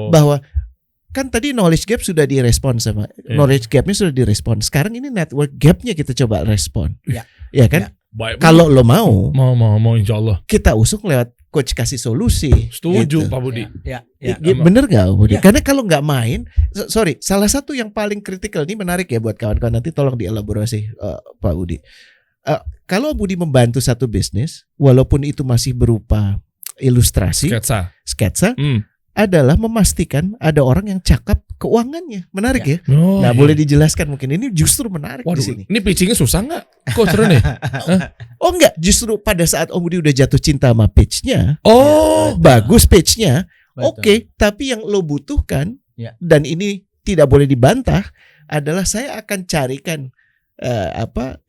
bahwa kan tadi knowledge gap sudah direspon sama knowledge gapnya sudah direspon. Sekarang ini network gapnya kita coba respon. Ya kan? Kalau lo mau insya Allah kita usung lewat coach kasih solusi. Setuju gitu. Pak Budi. Bener gak Budi? Karena kalau nggak main, salah satu yang paling kritikal ini menarik ya buat kawan-kawan, nanti tolong dielaborasi Pak Budi. Kalau Budi membantu satu bisnis, walaupun itu masih berupa ilustrasi, sketsa, adalah memastikan ada orang yang cakap keuangannya. Menarik ya. Nah boleh dijelaskan mungkin ini justru menarik di sini. Ini pitchingnya susah nggak? Kok seru nih? Oh enggak, justru pada saat Om Budi udah jatuh cinta sama pitch-nya, bagus pitch-nya, oke, tapi yang lo butuhkan dan ini tidak boleh dibantah adalah saya akan carikan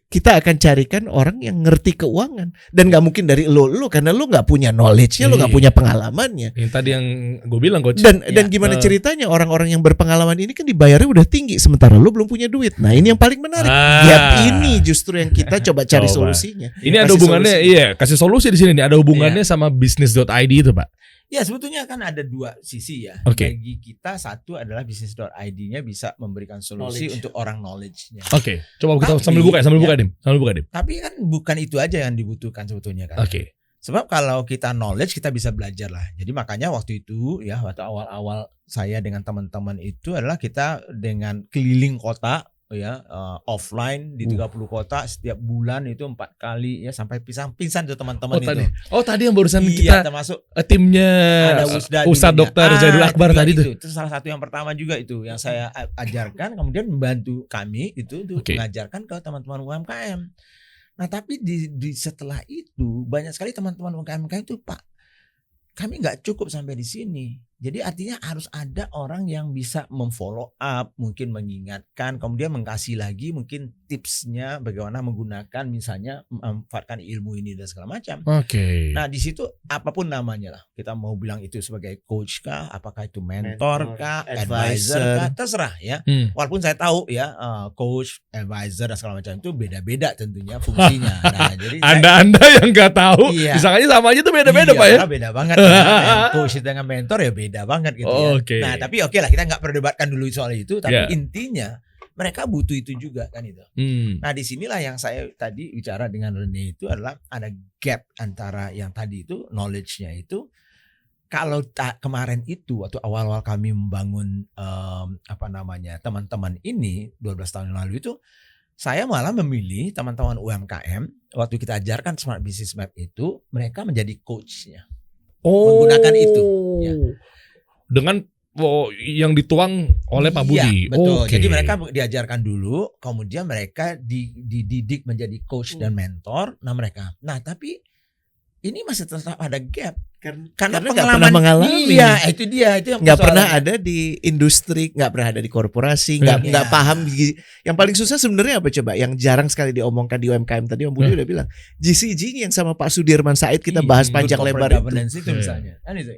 kita akan carikan orang yang ngerti keuangan dan nggak mungkin dari lo karena lo nggak punya knowledge-nya, lo nggak punya pengalamannya. Yang tadi yang gue bilang coach. Dan gimana ceritanya orang-orang yang berpengalaman ini kan dibayarnya udah tinggi sementara lo belum punya duit. Nah ini yang paling menarik. Gap ini justru yang kita coba cari solusinya. Ini ada hubungannya, kasih solusi di sini nih. Ada hubungannya sama business.id itu Pak. Ya sebetulnya kan ada 2 sisi ya. Bagi kita satu adalah business.id-nya bisa memberikan solusi untuk orang knowledge-nya. Coba kita sambil buka Dim. Tapi kan bukan itu aja yang dibutuhkan sebetulnya kan. Sebab kalau kita knowledge kita bisa belajar lah. Jadi makanya waktu itu ya waktu awal-awal saya dengan teman-teman itu adalah kita dengan keliling kota offline di 30 kota setiap bulan itu 4 kali ya sampai pingsan tuh teman-teman itu. Tadi yang barusan kita termasuk timnya Ustadz Dr. Zaidul Akbar tadi itu. Itu salah satu yang pertama juga itu yang saya ajarkan, kemudian membantu kami itu mengajarkan ke teman-teman UMKM. Nah, tapi di setelah itu banyak sekali teman-teman UMKM itu, Pak, kami nggak cukup sampai di sini. Jadi artinya harus ada orang yang bisa memfollow up, mungkin mengingatkan, kemudian mengkasih lagi mungkin tipsnya bagaimana menggunakan misalnya memanfaatkan ilmu ini dan segala macam. Nah di situ apapun namanya lah, kita mau bilang itu sebagai coach kah, apakah itu mentor kah, advisor kah, terserah ya. Walaupun saya tahu ya coach, advisor dan segala macam itu beda-beda tentunya fungsinya. Nah, jadi Anda yang nggak tahu, misalnya sama aja tuh beda-beda Pak ya. Beda banget. Ya. Coach dengan mentor ya beda banget gitu ya. Nah tapi lah kita nggak perdebatkan dulu soal itu. Tapi intinya mereka butuh itu juga kan itu. Nah disinilah yang saya tadi bicara dengan Rene itu adalah ada gap antara yang tadi itu knowledge-nya itu. Kalau kemarin itu waktu awal-awal kami membangun teman-teman ini 12 tahun yang lalu itu, saya malah memilih teman-teman UMKM waktu kita ajarkan Smart Business Map itu mereka menjadi coach-nya. menggunakan itu. Ya. Dengan yang dituang oleh Pak Budi. Iya, betul. Oke. Jadi mereka diajarkan dulu, kemudian mereka dididik menjadi coach dan mentor. Nah tapi ini masih tetap ada gap. Karena nggak pernah mengalami. Iya, itu dia. Itu yang Nggak pernah persoalannya. ada di industri, nggak pernah ada di korporasi, Iya. nggak paham. Yang paling susah sebenarnya apa coba? Yang jarang sekali diomongkan di UMKM tadi Om Budi udah bilang. GCG yang sama Pak Sudirman Said kita bahas panjang Corporate lebar itu. governance itu Iya. misalnya. Kan itu.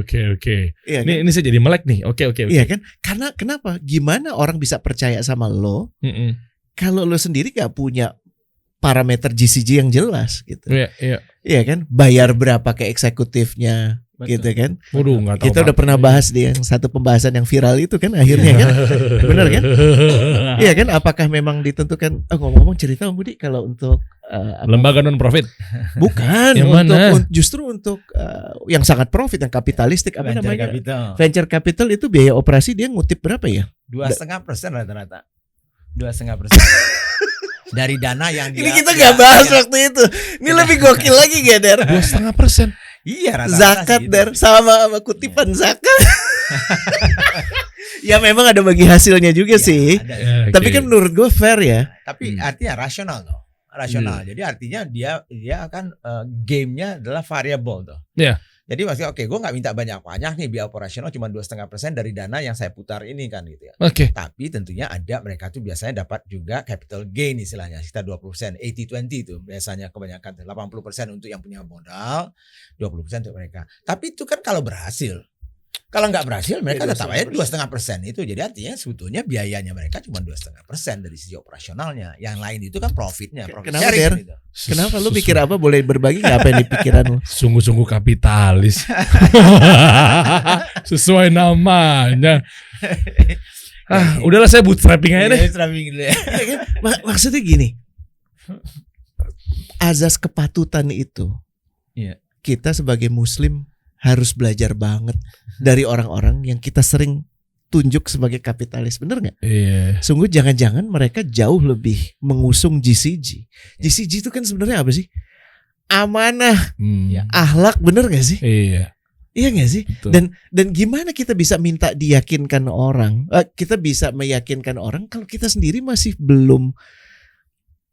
Oke. Iya, kan? Ini saya jadi melek nih. Oke. Iya kan? Karena kenapa? Gimana orang bisa percaya sama lo Mm-mm. kalau lo sendiri gak punya parameter GCG yang jelas gitu. Iya. Iya kan? Bayar berapa ke eksekutifnya Betul. gitu kan? Waduh, nggak tahu. Kita udah pernah bahas di yang satu pembahasan yang viral itu kan akhirnya kan. Bener kan? Iya kan? Apakah memang ditentukan? Ngomong-ngomong cerita Om Budi kalau untuk Lembaga non profit. bukan Yang untuk mana? justru untuk yang sangat profit yang kapitalistik apa Venture namanya? capital. Venture capital itu biaya operasi dia ngutip berapa ya? 2,5% rata-rata. 2,5% dari dana yang Ini kita nggak bahas waktu itu. Ini lebih gokil lagi gak Der? 2,5%. Iya rata-rata Zakat sih gitu. Der sama kutipan zakat. Ya memang ada bagi hasilnya juga Iya, sih. ada. Ya, Tapi oke. kan menurut gue fair ya. Tapi artinya rasional loh. Rasional. Jadi artinya dia akan gamenya adalah variable tuh. Iya. Jadi maksudnya oke, gue nggak minta banyak nih biaya operasional cuma 2,5% dari dana yang saya putar ini kan gitu ya. Oke. Tapi tentunya ada mereka tuh biasanya dapat juga capital gain istilahnya sekitar 20%, 80-20 itu biasanya kebanyakan 80% untuk yang punya modal, 20% untuk mereka. Tapi itu kan kalau berhasil. Kalau nggak berhasil mereka Ya, tetap aja 2,5% itu. Jadi artinya sebetulnya biayanya mereka cuma 2,5% dari sisi operasionalnya. Yang lain itu kan profitnya, profit Kenapa, sharing Der? gitu. Kenapa lu mikir apa boleh berbagi nggak apa yang di pikiran lu? Sungguh-sungguh kapitalis. Sesuai namanya. Udahlah saya bootstrapping aja deh. Iya, bootstrapping gitu ya. Iya kan? Maksudnya gini. Azas kepatutan itu. Iya. Kita sebagai muslim harus belajar banget dari orang-orang yang kita sering tunjuk sebagai kapitalis, bener nggak? Iya. Sungguh jangan-jangan mereka jauh lebih mengusung GCG. GCG itu kan sebenarnya apa sih? Amanah, Ya. akhlak, bener nggak sih? Iya. Iya nggak sih? Betul. Dan gimana kita bisa minta diyakinkan orang? Kita bisa meyakinkan orang kalau kita sendiri masih belum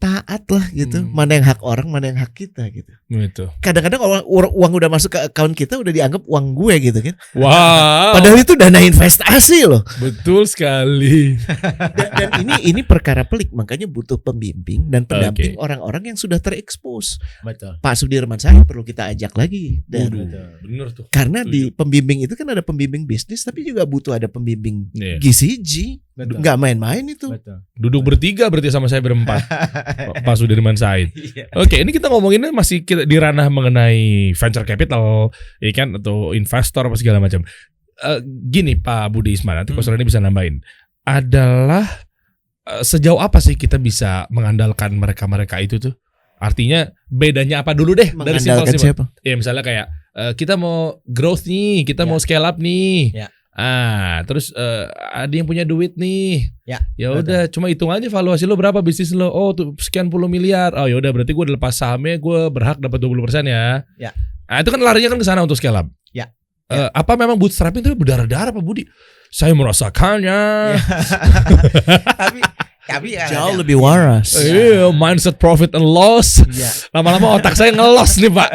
taat lah gitu. Mana yang hak orang, mana yang hak kita gitu. Itu. Kadang-kadang uang udah masuk ke account kita udah dianggap uang gue gitu kan. Wow. Padahal itu dana investasi loh. Betul sekali. Dan ini perkara pelik, makanya butuh pembimbing dan pendamping Oke. orang-orang yang sudah terekspos. Betul. Pak Sudirman Said perlu kita ajak lagi. Dan Bener tuh. karena di pembimbing itu kan ada pembimbing bisnis, tapi juga butuh ada pembimbing Iya. GCG. Betul. Nggak main-main itu. Betul. Duduk bertiga berarti sama saya berempat. Pak Sudirman Said. Iya. Oke, ini kita ngomonginnya masih di ranah mengenai venture capital, ya kan, atau investor apa segala macam. Gini Pak Budi Isman, nanti Pak Surani bisa nambahin. Adalah sejauh apa sih kita bisa mengandalkan mereka itu tuh? Artinya bedanya apa dulu deh dari Mengandalkan simpel-simpel. siapa? Ya misalnya kayak kita mau growth nih, kita mau scale up nih. Ya. Terus ada yang punya duit nih. Ya. Ya udah, cuma hitung aja valuasi lo berapa bisnis lo. Oh, tuh sekian puluh miliar. Oh, ya udah berarti gue udah lepas sahamnya, gue berhak dapat 20% ya. Ya. Nah, itu kan larinya kan ke sana untuk scale up. Ya. Apa memang bootstrapping itu berdarah-darah Pak Budi? Saya merasakannya. Tapi Jauh lebih waras. Iya, mindset profit and loss. Iya. Lama-lama otak saya ngelos nih, Pak.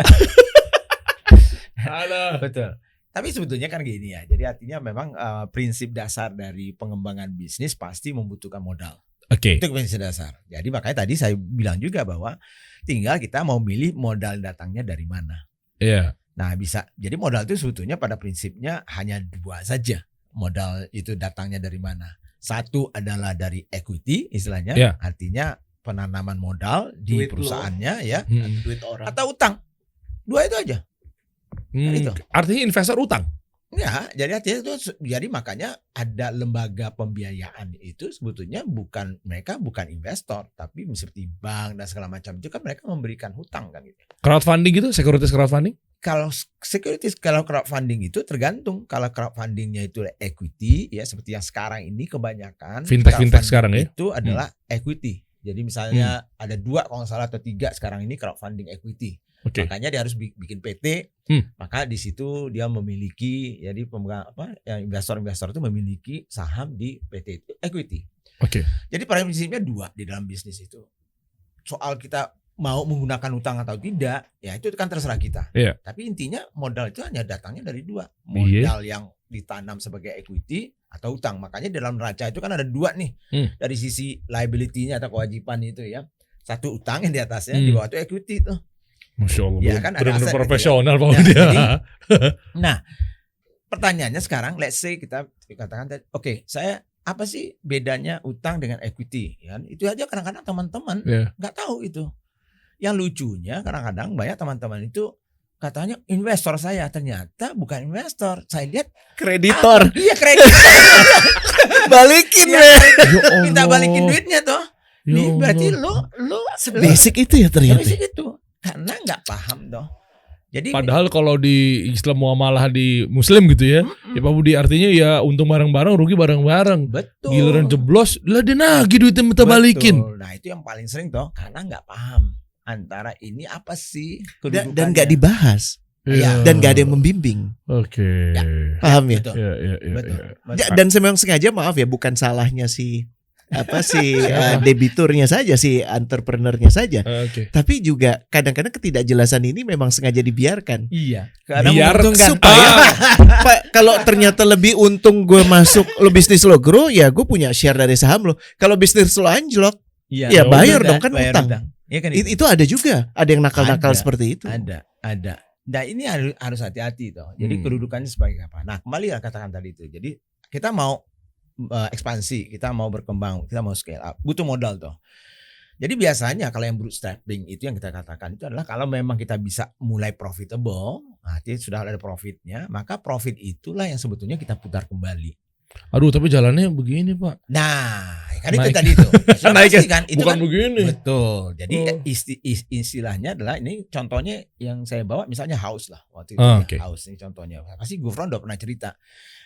Aduh. Betul. Tapi sebetulnya kan gini ya. Jadi artinya memang prinsip dasar dari pengembangan bisnis pasti membutuhkan modal. Oke. Itu prinsip dasar. Jadi makanya tadi saya bilang juga bahwa tinggal kita mau milih modal datangnya dari mana. Iya. Nah bisa. Jadi modal itu sebetulnya pada prinsipnya hanya dua saja. Modal itu datangnya dari mana. Satu adalah dari equity istilahnya. Ya. Artinya penanaman modal di Duit lo. perusahaannya ya. Duit orang. Atau utang. Dua itu aja. Itu. Artinya investor utang. Ya, jadi artinya itu jadi makanya ada lembaga pembiayaan itu sebetulnya mereka bukan investor tapi seperti bank dan segala macam itu kan mereka memberikan hutang kan gitu. Crowdfunding gitu, sekuritas crowdfunding? Kalau crowdfunding itu tergantung. Kalau crowdfundingnya itu equity ya seperti yang sekarang ini kebanyakan Fintech crowdfunding sekarang ya? itu adalah equity. Jadi misalnya ada 2 kalau nggak salah atau 3 sekarang ini crowdfunding equity. Oke. Makanya dia harus bikin PT. Maka di situ dia memiliki, jadi pemegang investor-investor itu memiliki saham di PT itu equity. Oke. Jadi pada prinsipnya 2 di dalam bisnis itu. Soal kita mau menggunakan utang atau tidak, ya itu kan terserah kita. Iya. Tapi intinya modal itu hanya datangnya dari 2. Modal yang ditanam sebagai equity atau utang. Makanya dalam neraca itu kan ada 2 nih. Dari sisi liability-nya atau kewajiban itu ya. Satu utang yang di atasnya, di bawah itu equity tuh. Masya Allah, Ya, kan ada benar-benar aset profesional gitu Pak ya. Budi. Nah, pertanyaannya sekarang, let's say kita katakan, oke, saya apa sih bedanya utang dengan equity? Ya, itu aja kadang-kadang teman-teman nggak tahu itu. Yang lucunya kadang-kadang banyak teman-teman itu katanya investor saya, ternyata bukan investor. Saya lihat Kreditor. Iya, kreditor. Balikin Iya, ya. minta balikin duitnya toh. Nih berarti lo Basic itu ya ternyata. basic itu. Karena nggak paham toh. Jadi Padahal kalau di Islam muamalah di Muslim gitu ya, ya Pak Budi artinya ya untung bareng-bareng, rugi bareng-bareng. betul. Giliran jeblos, lah dia nagih duitnya minta balikin. Betul. Nah itu yang paling sering toh, karena nggak paham antara ini apa sih kedudukannya. Dan nggak dibahas. Iya. Dan nggak ada yang membimbing. Oke. Ya. Paham ya? Betul. Ya. Betul. Ya, dan memang sengaja maaf ya, bukan salahnya si debiturnya saja, si entrepreneurnya saja. Oke. Tapi juga kadang-kadang ketidakjelasan ini memang sengaja dibiarkan. Iya. Biar Supaya Pak, kalau ternyata lebih untung gue masuk, lo bisnis lo grow, ya gue punya share dari saham lo. Kalau bisnis lo anjlok, ya bayar dong, kan utang. Iya kan Itu ada juga, ada yang nakal-nakal Ada. seperti itu. Ada. Nah ini harus hati-hati toh. Jadi Hmm. kedudukannya sebagai apa? Nah kembali yang katakan tadi itu. Jadi kita mau ekspansi, kita mau berkembang, kita mau scale up, butuh modal toh. Jadi biasanya kalau yang bootstrapping itu yang kita katakan itu adalah kalau memang kita bisa mulai profitable, artinya sudah ada profitnya, maka profit itulah yang sebetulnya kita putar kembali. Aduh, tapi jalannya begini Pak. Nah, kan itu Naik. tadi itu. Sudah Naik pasti kan itu bukan kan begini. betul. Jadi Oh. istilahnya adalah ini contohnya yang saya bawa misalnya house lah waktu itu Ah, ya, oke. house ini contohnya. Pasti Gufron udah pernah cerita.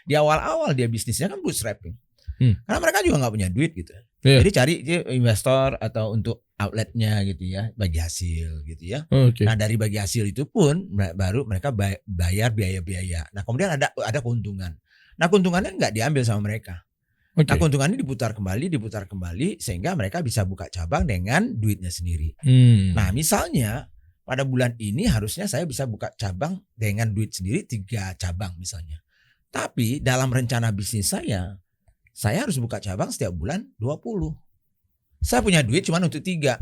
Di awal-awal dia bisnisnya kan bootstrapping. Karena mereka juga nggak punya duit gitu. Iya. Jadi cari investor atau untuk outletnya gitu ya, bagi hasil gitu ya. Oke. Nah dari bagi hasil itu pun baru mereka bayar biaya-biaya. Nah kemudian ada keuntungan. Nah keuntungannya nggak diambil sama mereka. Oke. Nah keuntungannya diputar kembali sehingga mereka bisa buka cabang dengan duitnya sendiri. Nah misalnya pada bulan ini harusnya saya bisa buka cabang dengan duit sendiri 3 cabang misalnya. Tapi dalam rencana bisnis saya harus buka cabang setiap bulan 20. Saya punya duit cuma untuk 3.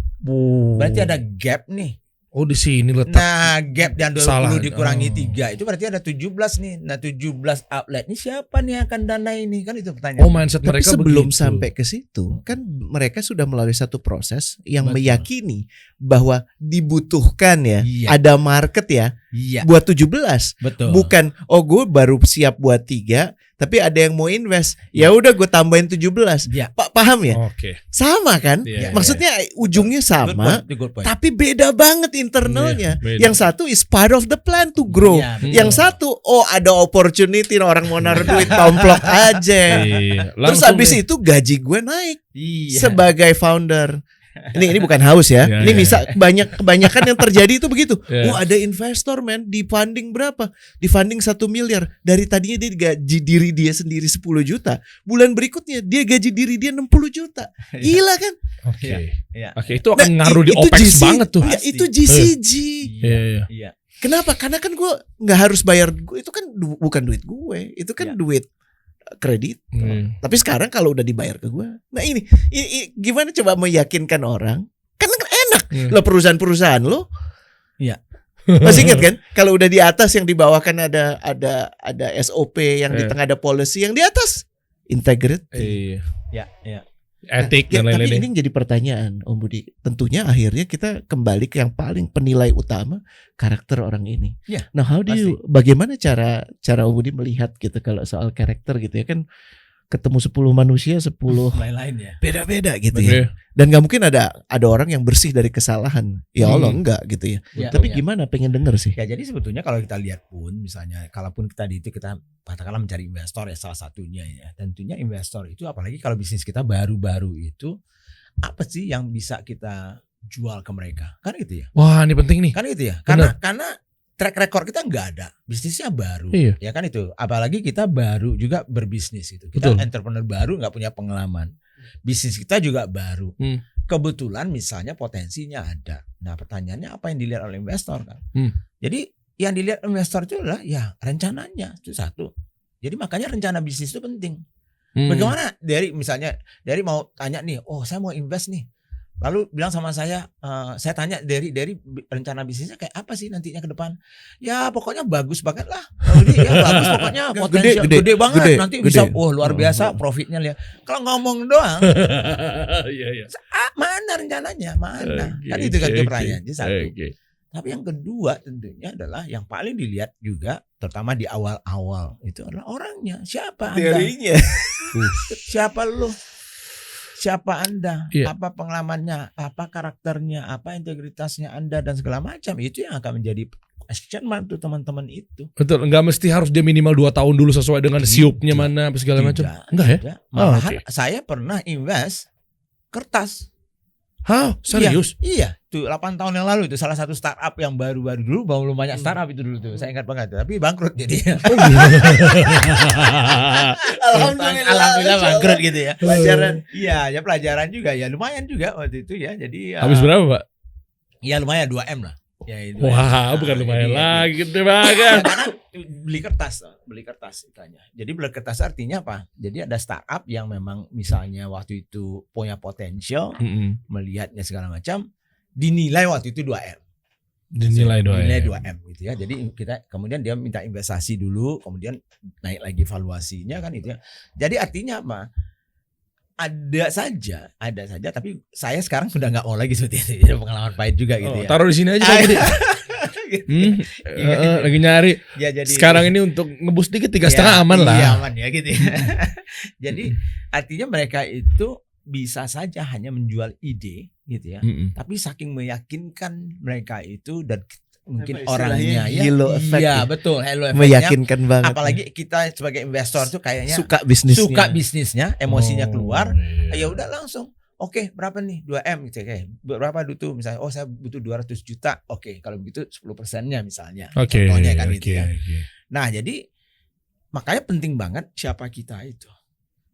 Berarti ada gap nih. Oh di sini letak. Nah gap dan 20 Salah. dikurangi Oh. 3 itu berarti ada 17 nih. Nah 17 outlet ini siapa nih yang akan dana ini? Kan itu pertanyaan. Oh mindset Tapi mereka sebelum begitu. sampai ke situ, kan mereka sudah melalui satu proses yang Betul. meyakini bahwa dibutuhkan ya, Iya. ada market ya, Iya buat 17. betul. Bukan, oh gue baru siap buat 3, tapi ada yang mau invest. Ya udah gue tambahin 17. Iya. Pak paham ya? Oke. Sama kan? Iya, Maksudnya ujungnya sama, Good point. tapi beda banget internalnya. Iya, beda. Yang satu is part of the plan to grow. Iya, betul. Yang satu, oh ada opportunity, orang mau naruh duit tomplok aja. Iya. Terus Langsung abis deh. itu gaji gue naik Iya. sebagai founder. Ini bukan haus ya. Iya, Ini iya. bisa kebanyakan yang terjadi itu begitu. Iya. Oh ada investor men, di funding berapa? Di funding 1 miliar. Dari tadinya dia gaji diri dia sendiri 10 juta. Bulan berikutnya dia gaji diri dia 60 juta. Gila kan? Oke. Iya. Oke, itu akan ngaruh di itu OPEX GC banget tuh. Ya, Pasti. itu GCG. Iya. Iya. Kenapa? Karena kan gue nggak harus bayar. Itu kan bukan duit gue. Itu kan Iya. duit kredit. Tapi sekarang kalau udah dibayar ke gue, nah ini gimana coba meyakinkan orang? Kan enak. Hmm. Lo perusahaan lo. Iya. Masih ingat kan? Kalau udah di atas yang di bawah kan ada SOP, yang di Iya. tengah ada policy, yang di atas integrity. Iya. Iya. Iya. Etik Ya, dan tapi lain-lain. ini yang jadi pertanyaan Om Budi. Tentunya akhirnya kita kembali ke yang paling penilai utama, karakter orang ini. Ya, Nah, bagaimana cara Om Budi melihat gitu kalau soal karakter gitu ya, kan ketemu 10 manusia 10 Lain-lain ya. beda-beda gitu Bener. ya. Dan nggak mungkin ada orang yang bersih dari kesalahan. Ya Allah enggak gitu ya. Ya, Tapi ya. gimana, pengen denger sih. Ya jadi sebetulnya kalau kita lihat pun misalnya kalaupun kita katakanlah mencari investor ya salah satunya ya. Tentunya investor itu apalagi kalau bisnis kita baru-baru itu apa sih yang bisa kita jual ke mereka? Kan gitu ya. Wah, ini penting nih. Kan gitu ya. Bener. Karena track record kita nggak ada, bisnisnya baru, Iya. ya kan itu. Apalagi kita baru juga berbisnis itu. Kita Betul. entrepreneur baru, nggak punya pengalaman. Bisnis kita juga baru. Kebetulan misalnya potensinya ada. Nah pertanyaannya apa yang dilihat oleh investor kan? Jadi yang dilihat investor itu adalah ya rencananya itu satu. Jadi makanya rencana bisnis itu penting. Bagaimana dari misalnya dari mau tanya nih, oh saya mau invest nih. Lalu bilang sama saya tanya dari rencana bisnisnya kayak apa sih nantinya ke depan? Ya pokoknya bagus banget lah. Jadi ya bagus pokoknya potensial gede banget nanti bisa luar biasa profitnya lihat. Kalau ngomong doang, Iya. mana rencananya? Mana? Kan itu kan pertanyaan. Jadi satu. Tapi yang kedua tentunya adalah yang paling dilihat juga terutama di awal-awal itu adalah orangnya. Siapa Anda? Teorinya. Siapa lu? Siapa Anda, Iya. apa pengalamannya, apa karakternya, apa integritasnya Anda dan segala macam. Itu yang akan menjadi question mark tuh teman-teman itu. Betul, nggak mesti harus dia minimal 2 tahun dulu sesuai dengan siupnya mana apa segala macam. Enggak ya? Tidak. Malahan saya pernah invest kertas. Hah, serius? Iya, tuh 8 tahun yang lalu itu salah satu startup yang baru-baru dulu, belum banyak startup itu dulu tuh. Saya ingat banget, tapi bangkrut jadi. Alhamdulillah bangkrut gitu ya. Pelajaran. Iya, ya pelajaran juga ya lumayan juga waktu itu ya. Jadi Habis berapa, Pak? ya lumayan 2M lah. Ya, Wah, bukan lumayan lagi gede banget. Karena beli kertas istilahnya. Jadi beli kertas artinya apa? Jadi ada startup yang memang misalnya waktu itu punya potensial, melihatnya segala macam, dinilai waktu itu 2M. Dinilai 2M gitu ya. Jadi kita kemudian dia minta investasi dulu, kemudian naik lagi valuasinya kan itu ya. Jadi artinya apa? Ada saja, tapi saya sekarang sudah nggak mau lagi seperti itu. Pengalaman pahit juga gitu ya. Taruh di sini aja Pak Budi. Lagi nyari. Ya, jadi, sekarang ini untuk ngebus dikit 3,5 aman lah. Iya aman ya gitu ya. Jadi artinya mereka itu bisa saja hanya menjual ide gitu ya. Tapi saking meyakinkan mereka itu dan mungkin orangnya ya. Halo effect. Iya betul, halo effect. Meyakinkan banget. Apalagi kita sebagai investor tuh kayaknya suka bisnisnya, emosinya keluar. Ya udah langsung. Oke, berapa nih 2M gitu kayak. Berapa butuh misalnya saya butuh 200 juta. Oke, kalau begitu 10%-nya misalnya. Contohnya kan gitu ya. Nah, jadi makanya penting banget siapa kita itu.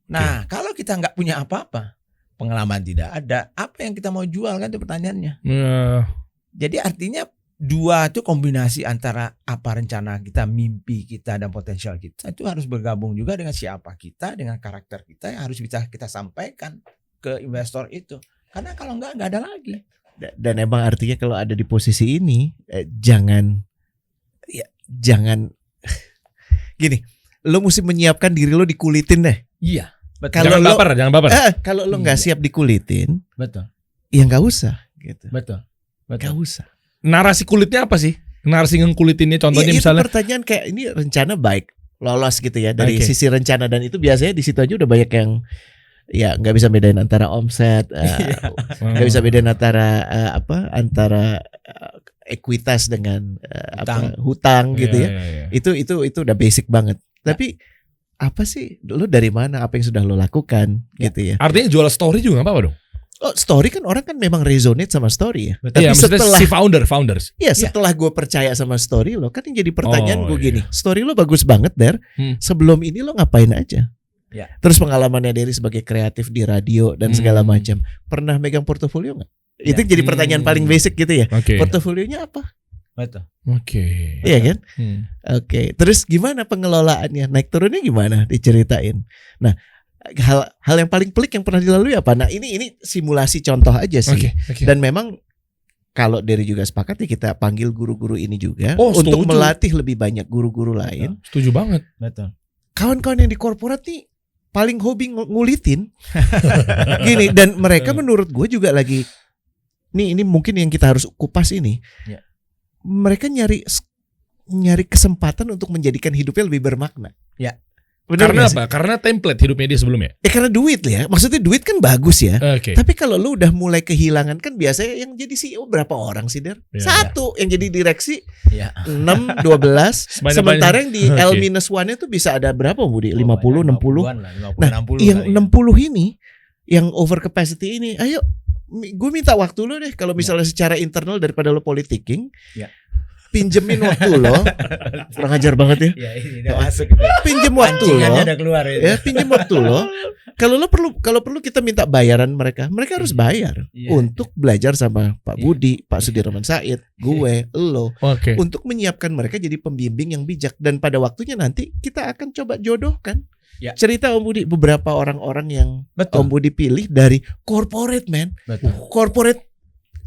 Nah, kalau kita nggak punya apa-apa, pengalaman tidak ada, apa yang kita mau jual kan itu pertanyaannya. Jadi artinya dua itu kombinasi antara apa rencana kita, mimpi kita dan potensial kita itu harus bergabung juga dengan siapa kita, dengan karakter kita yang harus bisa kita sampaikan ke investor itu. Karena kalau nggak ada lagi. Dan emang artinya kalau ada di posisi ini jangan gini, lo mesti menyiapkan diri lo dikulitin deh. Iya. Jangan baper. Kalau lo nggak siap dikulitin, betul. Ya nggak usah gitu. Betul. Nggak usah. Narasi kulitnya apa sih? Narasi ngekulitinnya contohnya itu misalnya. Pertanyaan kayak ini rencana baik, lolos gitu ya dari sisi rencana, dan itu biasanya di situ aja udah banyak yang ya nggak bisa bedain antara omset, nggak bisa bedain antara antara ekuitas dengan hutang gitu ya. Itu udah basic banget. Tapi apa sih lo dari mana, apa yang sudah lo lakukan gitu ya. Artinya jual story juga nggak apa-apa dong. Oh, story kan orang kan memang resonate sama story ya. Tapi setelah si founders. Iya, setelah gue percaya sama story lo, kan yang jadi pertanyaan gue gini, story lo bagus banget Der. Sebelum ini lo ngapain aja? Ya. Terus pengalamannya Dery sebagai kreatif di radio dan segala macam, pernah megang portofolio nggak? Itu jadi pertanyaan paling basic gitu ya. Portofolionya apa? Betul. Iya kan? Oke. Terus gimana pengelolaannya? Naik turunnya gimana? Diceritain. Nah, hal yang paling pelik yang pernah dilalui apa? Nah, ini simulasi contoh aja sih. Dan memang kalau Dery juga sepakat ya, kita panggil guru-guru ini juga untuk melatih lebih banyak guru-guru lain. Setuju banget. Betul. Kawan-kawan yang di korporat nih paling hobi ngulitin. Gini, dan mereka menurut gue juga lagi ini mungkin yang kita harus kupas ini. Ya. Mereka nyari kesempatan untuk menjadikan hidupnya lebih bermakna. Ya. Bener karena apa? Karena template hidupnya dia sebelumnya. Karena duit ya. Maksudnya duit kan bagus ya. Okay. Tapi kalau lu udah mulai kehilangan, kan biasanya yang jadi CEO berapa orang sih, Der? Satu. Yang jadi direksi 6, 12. Sementara yang di L-1-nya tuh bisa ada berapa, Budi? 50, 60. Nah, 60 yang 60 ini yang over capacity ini, ayo gue minta waktu lo deh. Kalau misalnya secara internal daripada lo politicking, pinjemin waktu lo. Kurang ajar banget ya. Ya ini udah masuk gitu. Pinjem waktu lo. Pancingannya udah keluar itu. Ya, pinjem waktu lo. Kalau perlu kita minta bayaran mereka harus bayar untuk belajar sama Pak Budi, Pak Sudirman Said, gue, lo, untuk menyiapkan mereka jadi pembimbing yang bijak, dan pada waktunya nanti kita akan coba jodohkan. Cerita Om Budi, beberapa orang-orang yang Om Budi pilih dari corporate, man.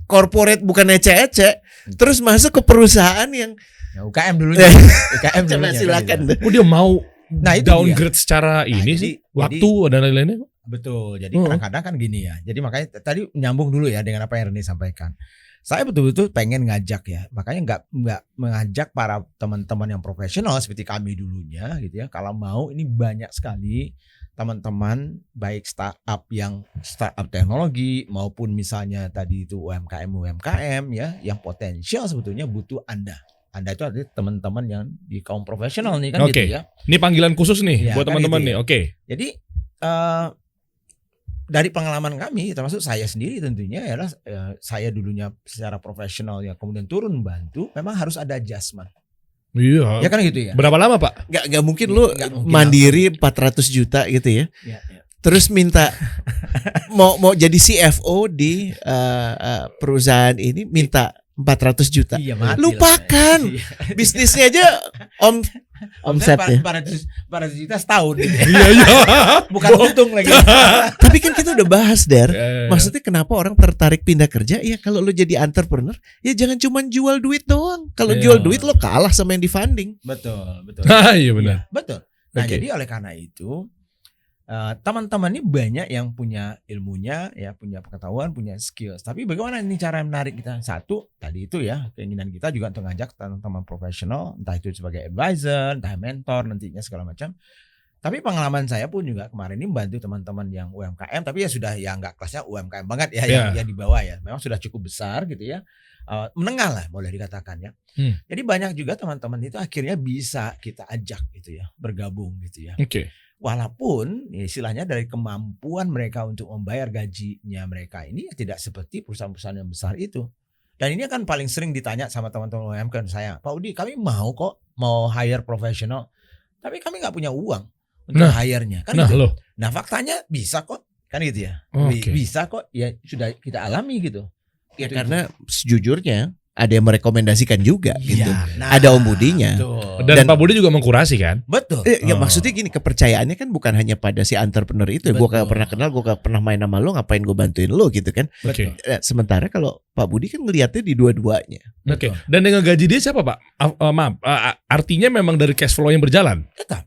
Corporate bukan ece-ece, terus masuk ke perusahaan yang UKM dulunya. UKM coba silakan. Dia mau itu downgrade secara ini sih, waktu dan lain-lainnya. Betul. Jadi kadang-kadang kan gini ya. Jadi makanya tadi nyambung dulu ya dengan apa yang Reni sampaikan. Saya betul-betul pengen ngajak ya. Makanya nggak mengajak para teman-teman yang profesional seperti kami dulunya gitu ya. Kalau mau, ini banyak sekali teman-teman baik startup teknologi maupun misalnya tadi itu UMKM ya, yang potensial sebetulnya butuh Anda. Anda itu adalah teman-teman yang di kaum profesional nih kan gitu ya. Ini panggilan khusus nih buat kan teman-teman gitu nih. Ya. Jadi dari pengalaman kami, termasuk saya sendiri tentunya adalah saya dulunya secara profesional ya, kemudian turun membantu, memang harus ada adjustment. Iya. Ya kan gitu ya. Berapa lama Pak? Gak mungkin lu mandiri 400 juta gitu ya. Terus minta mau jadi CFO di perusahaan ini minta 400 juta. Iya, mati lupakan. Bisnisnya aja omsetnya 400 juta setahun gitu. Iya. Bukan untung lagi. Tapi kan kita udah bahas, Der. Maksudnya kenapa orang tertarik pindah kerja? Ya kalau lo jadi entrepreneur, ya jangan cuma jual duit doang. Kalau jual duit lo kalah sama yang di funding. Betul. Iya benar. Betul. Nah, jadi oleh karena itu teman-teman ini banyak yang punya ilmunya, ya punya pengetahuan, punya skills. Tapi bagaimana ini cara menarik kita? Satu, tadi itu ya keinginan kita juga untuk ngajak teman-teman profesional, entah itu sebagai advisor, entah mentor nantinya segala macam. Tapi pengalaman saya pun juga kemarin ini membantu teman-teman yang UMKM, tapi ya sudah ya nggak kelasnya UMKM banget ya, yang di bawah ya. Memang sudah cukup besar gitu ya, menengah lah boleh dikatakan ya. Jadi banyak juga teman-teman itu akhirnya bisa kita ajak gitu ya, bergabung gitu ya. Walaupun istilahnya dari kemampuan mereka untuk membayar gajinya mereka ini tidak seperti perusahaan-perusahaan yang besar itu. Dan ini kan paling sering ditanya sama teman-teman UMKM saya, Pak Udi, kami mau hire profesional, tapi kami nggak punya uang untuk hire-nya. Kan gitu. Nah faktanya bisa kok, kan gitu ya. Bisa kok, ya sudah kita alami gitu. Ya karena sejujurnya ada yang merekomendasikan juga gitu. Nah, ada Om Budinya. Dan Pak Budi juga mengkurasi kan? Betul. Ya maksudnya gini, kepercayaannya kan bukan hanya pada si entrepreneur itu. Gue gak pernah kenal, gue gak pernah main sama lo, ngapain gue bantuin lo gitu kan. Sementara kalau Pak Budi kan ngelihatnya di dua-duanya. Dan dengan gaji dia siapa Pak? Artinya memang dari cash flow yang berjalan? Tetap.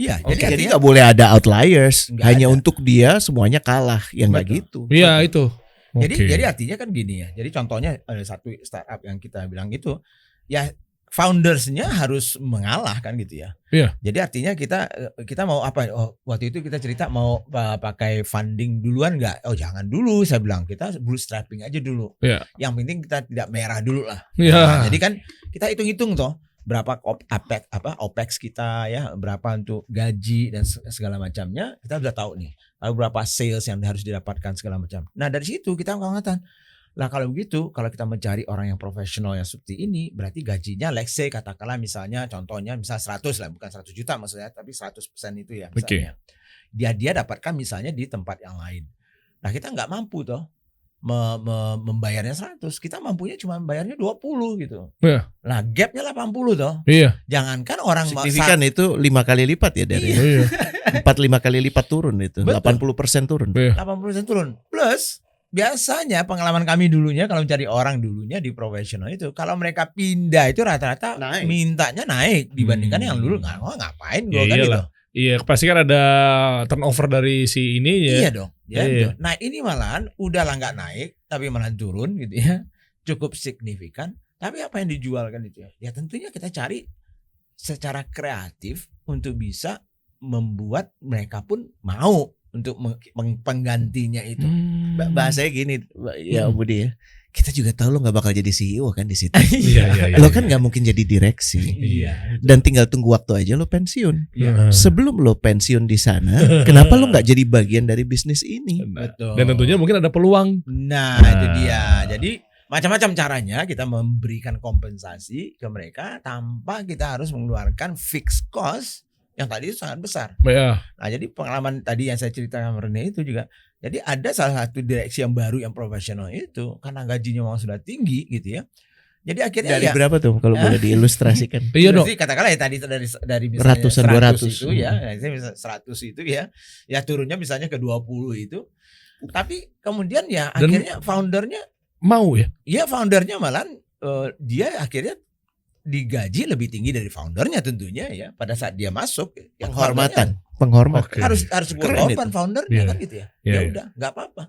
Iya, jadi gak boleh ada outliers. Hanya untuk dia semuanya kalah. Yang gak gitu. Iya itu. Jadi artinya kan gini ya. Jadi contohnya ada satu startup yang kita bilang itu, ya foundersnya harus mengalah kan gitu ya. Jadi artinya kita mau apa? Waktu itu kita cerita mau pakai funding duluan nggak? Oh jangan dulu, saya bilang kita bootstrapping aja dulu. Yang penting kita tidak merah dulu lah. Nah, jadi kan kita hitung-hitung toh berapa OPEX kita ya, berapa untuk gaji dan segala macamnya, kita udah tahu nih. Lalu berapa sales yang harus didapatkan segala macam. Nah dari situ kita mengatakan, lah kalau begitu, kalau kita mencari orang yang profesional yang seperti ini, berarti gajinya let's say katakanlah misalnya contohnya misal 100 lah, bukan 100 juta maksudnya, tapi 100% itu ya misalnya. Dia dapatkan misalnya di tempat yang lain. Nah kita nggak mampu toh membayarnya 100, kita mampunya cuma bayarnya 20 gitu. Nah gapnya 80 toh. Jangankan orang signifikan itu 5 kali lipat ya dari 4-5 kali lipat turun itu. 80% turun. 80% turun. Plus biasanya pengalaman kami dulunya kalau mencari orang dulunya di profesional itu, kalau mereka pindah itu rata-rata mintanya naik dibandingkan yang dulu ngapain gue kan gitu. Iya, pasti kan ada turnover dari si ini ya. Iya dong. Ya. Nah ini malahan udahlah nggak naik, tapi malahan turun gitu ya, cukup signifikan. Tapi apa yang dijual kan itu ya? Ya tentunya kita cari secara kreatif untuk bisa membuat mereka pun mau untuk penggantinya itu. Bahasanya gini ya Budi ya. kita juga tahu lo nggak bakal jadi CEO kan di situ. Iya. Lo kan nggak mungkin jadi direksi. Iya. Dan tinggal tunggu waktu aja lo pensiun. Iya. Sebelum lo pensiun di sana, kenapa lo nggak jadi bagian dari bisnis ini? Betul. Dan tentunya mungkin ada peluang. Nah, itu dia. Jadi macam-macam caranya kita memberikan kompensasi ke mereka tanpa kita harus mengeluarkan fixed cost yang tadi itu sangat besar. Ya. Nah, jadi pengalaman tadi yang saya ceritakan sama Rene itu juga. Jadi ada salah satu direksi yang baru yang profesional itu karena gajinya memang sudah tinggi gitu ya. Jadi akhirnya Dari berapa tuh kalau boleh diilustrasikan? Iya dong. Jadi katakanlah ya tadi dari misalnya Ratusan, 100 200. itu ya, saya bisa 100 itu ya turunnya misalnya ke 20 itu. Tapi kemudian ya Dan akhirnya foundernya mau ya? ya foundernya malah dia akhirnya digaji lebih tinggi dari foundernya tentunya ya pada saat dia masuk yang Penghormatan. Oke. harus Keren berkorban foundernya Iya. kan gitu ya. Iya, Ya iya. udah nggak apa-apa.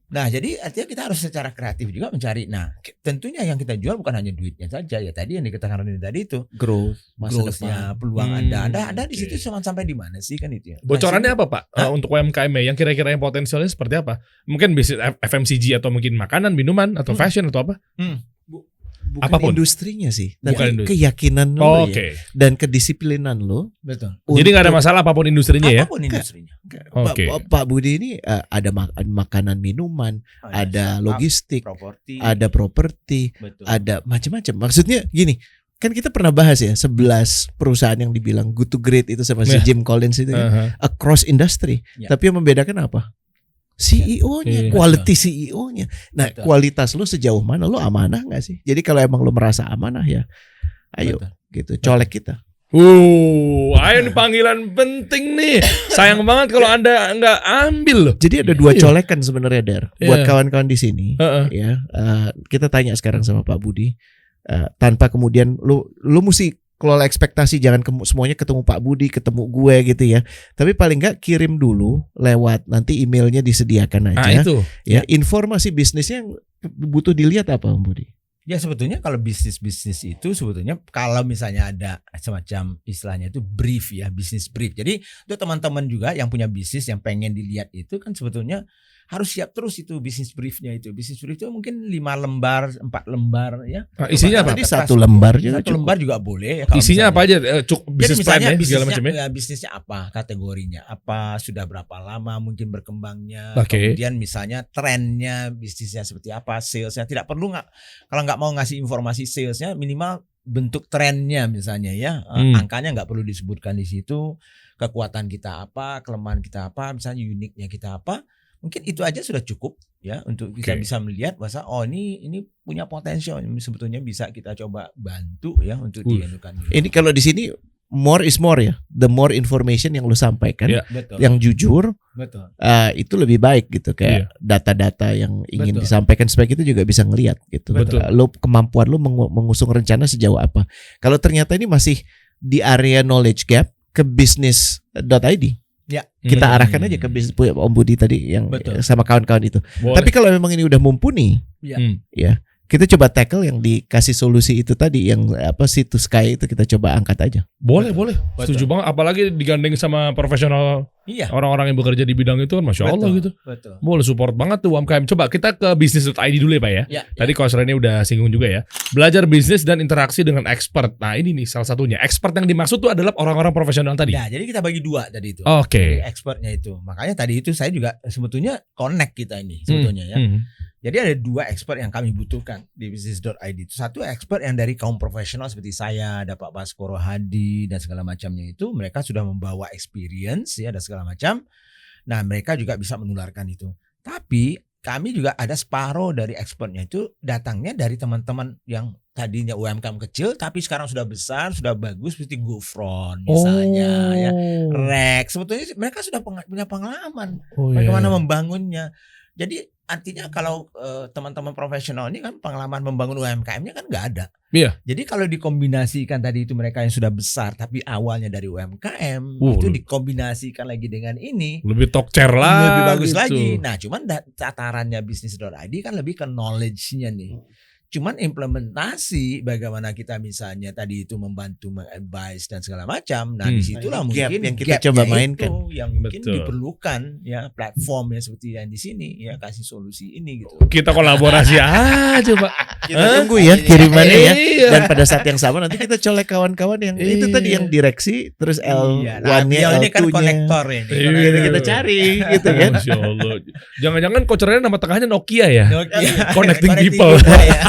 Nah jadi artinya kita harus secara kreatif juga mencari. Nah tentunya yang kita jual bukan hanya duitnya saja ya tadi yang dikatakan Rene tadi itu Growth, masa growth-nya, depan. peluang Anda di situ Oke. cuma sampai di mana sih kan itu ya. Bocorannya apa Pak? Hah? Untuk UMKM yang kira-kira yang potensialnya seperti apa? Mungkin bisnis FMCG atau mungkin makanan, minuman atau fashion atau apa? Bukan Apapun. industrinya sih, Bukan tapi industri. keyakinan lo Oh, ya, Oke. dan kedisiplinan lo. Betul. Jadi nggak ada masalah apapun industrinya ya? Apapun industrinya. Oke. Pak Budi ini ada makanan, minuman, ada startup, logistik, properti, ada properti, betul. ada macam-macam. Maksudnya gini, kan kita pernah bahas ya 11 perusahaan yang dibilang good to great itu sama si Ya. Jim Collins itu kan, Aha. across industry. Ya. Tapi yang membedakan apa? CEO-nya, Iya. quality CEO-nya. Nah, Betul. kualitas lu sejauh mana? Lu amanah nggak sih? Jadi kalau emang lu merasa amanah ya, ayo Betul. gitu, colek kita. Ayo nih panggilan penting nih. Sayang banget kalau Anda nggak ambil loh. Jadi ada Iya. dua colekan sebenarnya Der. Buat Iya. kawan-kawan di sini, Heeh. ya. Kita tanya sekarang sama Pak Budi, tanpa kemudian lu mesti kelola ekspektasi, jangan semuanya ketemu Pak Budi, ketemu gue gitu ya. Tapi paling nggak kirim dulu lewat nanti emailnya disediakan Nah aja. itu. Ya, informasi bisnisnya yang butuh dilihat apa Om Budi? Ya sebetulnya kalau bisnis itu sebetulnya kalau misalnya ada semacam istilahnya itu brief ya, bisnis brief. Jadi untuk teman-teman juga yang punya bisnis yang pengen dilihat itu kan sebetulnya harus siap terus itu bisnis briefnya itu. Bisnis brief itu mungkin 5 lembar, 4 lembar ya. Nah, isinya apa? Tadi 1 lembar juga Satu cukup. lembar juga boleh ya. kalau Isinya apa misalnya. aja? Cukup Jadi bisnis plan misalnya ya segala macam ya. bisnisnya apa, kategorinya apa, sudah berapa lama mungkin berkembangnya, Oke. kemudian misalnya trennya bisnisnya seperti apa, salesnya tidak perlu kalau nggak mau ngasih informasi salesnya minimal bentuk trennya misalnya ya, angkanya nggak perlu disebutkan di situ, kekuatan kita apa, kelemahan kita apa, misalnya uniknya kita apa. Mungkin itu aja sudah cukup ya untuk kita Oke. bisa melihat bahwa ini punya potensial, ini sebetulnya bisa kita coba bantu ya untuk dianukan. Ini kalau di sini more is more ya. The more information yang lu sampaikan, Iya. Betul. yang jujur, Betul. itu lebih baik gitu. Kayak data-data yang ingin Betul. disampaikan supaya kita juga bisa ngelihat gitu. Betul. Lu kemampuan lu mengusung rencana sejauh apa. Kalau ternyata ini masih di area knowledge gap ke bisnis.id. Ya. Kita arahkan aja ke bisnis Om Budi tadi yang Betul. sama kawan-kawan itu. Boleh. Tapi kalau memang ini udah mumpuni, Ya. ya kita coba tackle yang dikasih solusi itu tadi, yang apa sih to sky itu kita coba angkat aja. Boleh, Betul. boleh. Betul. Setuju banget. Apalagi digandeng sama profesional Iya. orang-orang yang bekerja di bidang itu kan, masya Allah Betul. gitu. Betul. Boleh support banget tuh UMKM. Coba kita ke bisnis.id dulu ya Pak ya. Ya. Tadi Coach Rene udah singgung juga ya. Belajar bisnis dan interaksi dengan expert. Nah ini nih salah satunya. Expert yang dimaksud tuh adalah orang-orang profesional tadi. Nah, jadi kita bagi dua tadi itu. Oke. Jadi expertnya itu. Makanya tadi itu saya juga sebetulnya connect kita ini sebetulnya ya. Jadi ada 2 expert yang kami butuhkan di bisnis.id. Itu satu expert yang dari kaum profesional seperti saya, ada Pak Baskoro Hadi dan segala macamnya itu. Mereka sudah membawa experience ya dan segala macam. Nah mereka juga bisa menularkan itu. Tapi kami juga ada separuh dari expertnya itu datangnya dari teman-teman yang tadinya UMKM kecil tapi sekarang sudah besar, sudah bagus, seperti GoFront misalnya ya. Rex, sebetulnya mereka sudah punya pengalaman bagaimana membangunnya. Jadi artinya kalau teman-teman profesional ini kan pengalaman membangun UMKM-nya kan nggak ada. Iya. Jadi kalau dikombinasikan tadi itu mereka yang sudah besar tapi awalnya dari UMKM itu dikombinasikan lagi dengan ini lebih talk chair lah. lebih bagus gitu. lagi. Nah cuman tatarannya bisnis.id kan lebih ke knowledge-nya nih. Cuman implementasi bagaimana kita misalnya tadi itu membantu mengadvise dan segala macam. Nah, disitulah Ini gap mungkin yang kita gapnya coba itu mainkan. yang mungkin Betul. diperlukan ya platform ya seperti yang di sini ya kasih solusi ini gitu. Kita kolaborasi aja, Pak. Kita tunggu ya kirimannya ya. Iya. Dan pada saat yang sama nanti kita colek kawan-kawan yang itu tadi yang direksi, terus Iya, nah, L1-nya, beliau ini kan L2-nya. konektor ini. Iya. Gitu kita cari gitu kan. Masya Allah. Jangan-jangan kocernya nama tengahnya Nokia ya? Nokia. Connecting people. ya.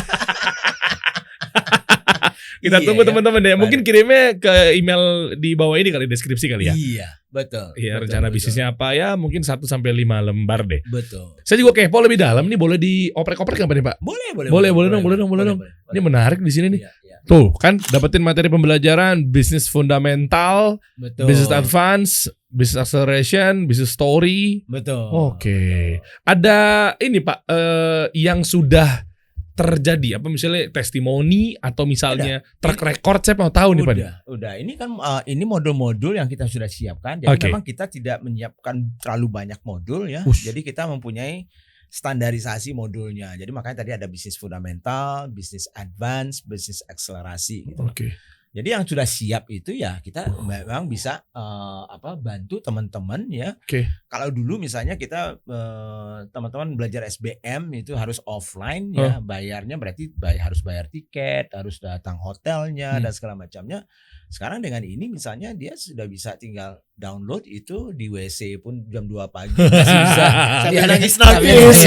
Kita Iya, tunggu ya. teman-teman deh. Mungkin kirimnya ke email di bawah ini kali, deskripsi kali ya. Iya, betul. Iya, betul, rencana betul. bisnisnya apa ya? Mungkin 1 sampai 5 lembar deh. Betul. Saya juga kepo lebih dalam nih, boleh dioprek-oprek nggak nih, Pak? Boleh Boleh dong. Ini menarik di sini nih. Iya, iya. Tuh, kan dapetin materi pembelajaran bisnis fundamental, Betul. business advance, business acceleration, business story. Betul. Oke. Ada ini Pak yang sudah terjadi apa misalnya testimoni atau misalnya track record, saya mau tahu nih Pak. Udah. Ini kan ini modul-modul yang kita sudah siapkan. Jadi Oke. memang kita tidak menyiapkan terlalu banyak modul ya. Ush. Jadi kita mempunyai standarisasi modulnya. Jadi makanya tadi ada bisnis fundamental, bisnis advance, bisnis akselerasi gitu. Oke. Jadi yang sudah siap itu ya kita memang bisa bantu teman-teman ya. Oke. Kalau dulu misalnya kita teman-teman belajar SBM itu harus offline ya, bayarnya berarti harus bayar tiket, harus datang hotelnya dan segala macamnya. Sekarang dengan ini misalnya dia sudah bisa tinggal download itu di WC pun jam 2 pagi masih bisa. Sambil Dia nangis-nangis.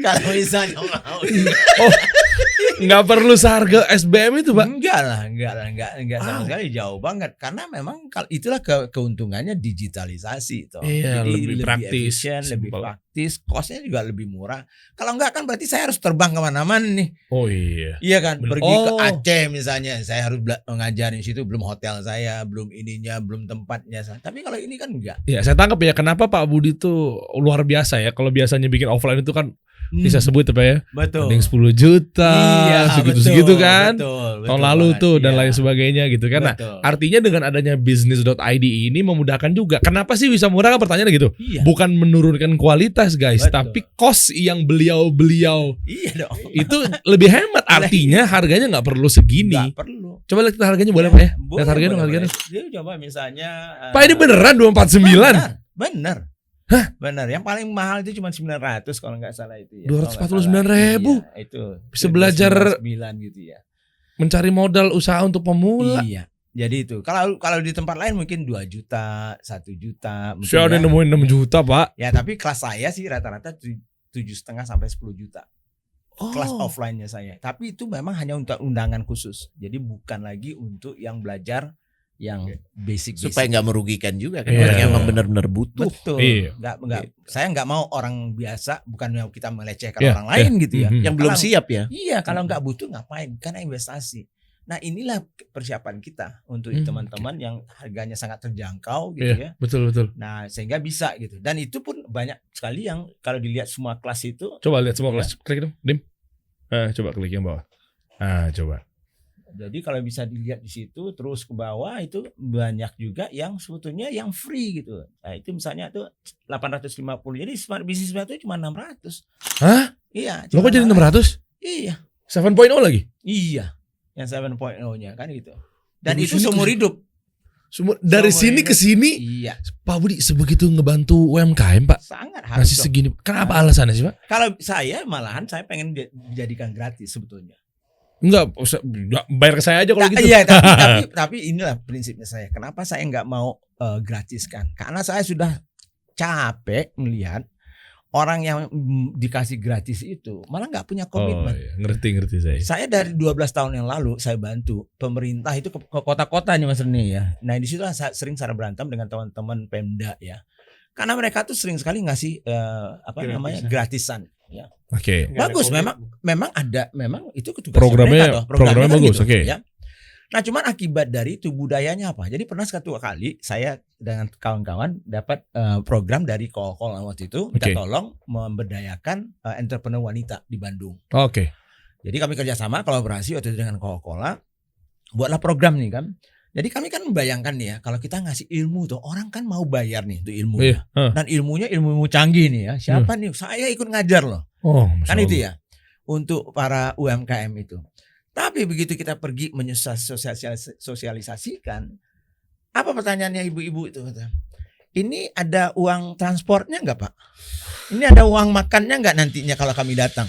Kalau misalnya mau. Nggak perlu seharga SBM itu Pak. Enggak sama sekali, jauh banget karena memang itulah keuntungannya digitalisasi itu. Iya, Jadi lebih praktis, efisien, lebih simple. praktis, costnya juga lebih murah. Kalau enggak kan berarti saya harus terbang kemana-mana nih. Oh iya. Iya kan, Bener. pergi ke Oh. Aceh misalnya, saya harus ngajarin di situ, belum hotel saya, belum ininya, belum tempatnya. Tapi kalau ini kan enggak. Ya saya tangkap ya kenapa Pak Budi tuh luar biasa ya. Kalau biasanya bikin offline itu kan bisa sebut apa ya? Betul. Mending 10 juta, segitu-segitu kan. Betul, Tahun lalu banget, tuh dan iya. lain sebagainya gitu kan. Nah, Betul. artinya dengan adanya bisnis.id ini memudahkan juga. Kenapa sih bisa murah kan pertanyaannya gitu? Iya. Bukan menurunkan kualitas guys, Betul. tapi cost yang beliau Iya dong. itu lebih hemat. Artinya harganya nggak perlu segini. Nggak perlu. Coba lihat harganya boleh Pak ya? Boleh, Lihat harganya dong, boleh, harganya. boleh. Dia coba misalnya Pak ini beneran 249? Bener. Hah? Bener. Yang paling mahal itu cuma 900 kalau nggak salah itu ya. 249.000. Iya, itu. Bisa belajar 9 gitu ya. Mencari modal usaha untuk pemula. Iya. Jadi itu. Kalau di tempat lain mungkin 2 juta, 1 juta. mungkin Saya udah ya. nemuin 6 juta Pak. Ya, tapi kelas saya sih rata-rata 7,5 sampai 10 juta. Kelas offline-nya saya. Tapi itu memang hanya untuk undangan khusus. Jadi bukan lagi untuk yang belajar yang basic. Supaya nggak merugikan juga kan Iya. orang yang emang benar-benar butuh. Betul. Iya. Enggak. Saya nggak mau orang biasa, bukan yang kita melecehkan Iya, orang lain gitu ya. Mhm. Yang belum Kalau- siap ya. Iya, kalau nggak butuh ngapain? Karena investasi. Nah, inilah persiapan kita untuk teman-teman yang harganya sangat terjangkau gitu Iya, ya. betul. Nah, sehingga bisa gitu. Dan itu pun banyak sekali yang kalau dilihat semua kelas itu. Coba lihat semua Ya. kelas. Klik dong, Dim. Coba klik yang bawah. Coba. Jadi kalau bisa dilihat di situ terus ke bawah itu banyak juga yang sebetulnya yang free gitu. Nah, itu misalnya tuh 850. Jadi smart business itu cuma 600. Hah? Iya. Lo kok jadi 600? Iya. 7.0 lagi? Iya. Yang 7.0-nya kan gitu. Dan Dari itu sini seumur ke- hidup. Dari Seumur sini hidup. ke sini, Iya. Pak Budi sebegitu ngebantu UMKM Pak. Sangat harus. Ngasih dong. segini. Kenapa alasannya sih Pak? Kalau saya malahan saya pengen dijadikan gratis sebetulnya. Enggak, bayar ke saya aja kalau gitu. Iya, tapi inilah prinsipnya saya. Kenapa saya nggak mau gratiskan? Karena saya sudah capek melihat orang yang dikasih gratis itu malah nggak punya Oh komitmen. iya, ngerti saya. Saya dari 12 tahun yang lalu saya bantu pemerintah itu ke kota-kota nih Mas Reni ya. Nah di situ saya sering berantem dengan teman-teman Pemda ya. Karena mereka tuh sering sekali ngasih gratisan ya. Oke. Bagus, memang itu tugas Programnya kan bagus, gitu, oke. ya. Nah, cuman akibat dari itu budayanya apa? Jadi pernah satu kali saya dengan kawan-kawan dapat program dari Coca-Cola waktu itu minta Oke. tolong memberdayakan entrepreneur wanita di Bandung. Oke. Jadi kami kerjasama kolaborasi waktu itu dengan Coca-Cola, buatlah program nih kan. Jadi kami kan membayangkan nih ya, kalau kita ngasih ilmu tuh orang kan mau bayar nih tuh ilmunya. Iya. Dan ilmu canggih nih ya. Siapa nih? Saya ikut ngajar loh. Oh, Kan itu ya. untuk para UMKM itu. Tapi begitu kita pergi sosialisasikan, apa pertanyaannya ibu-ibu itu? Ini ada uang transportnya nggak Pak? Ini ada uang makannya nggak nantinya kalau kami datang?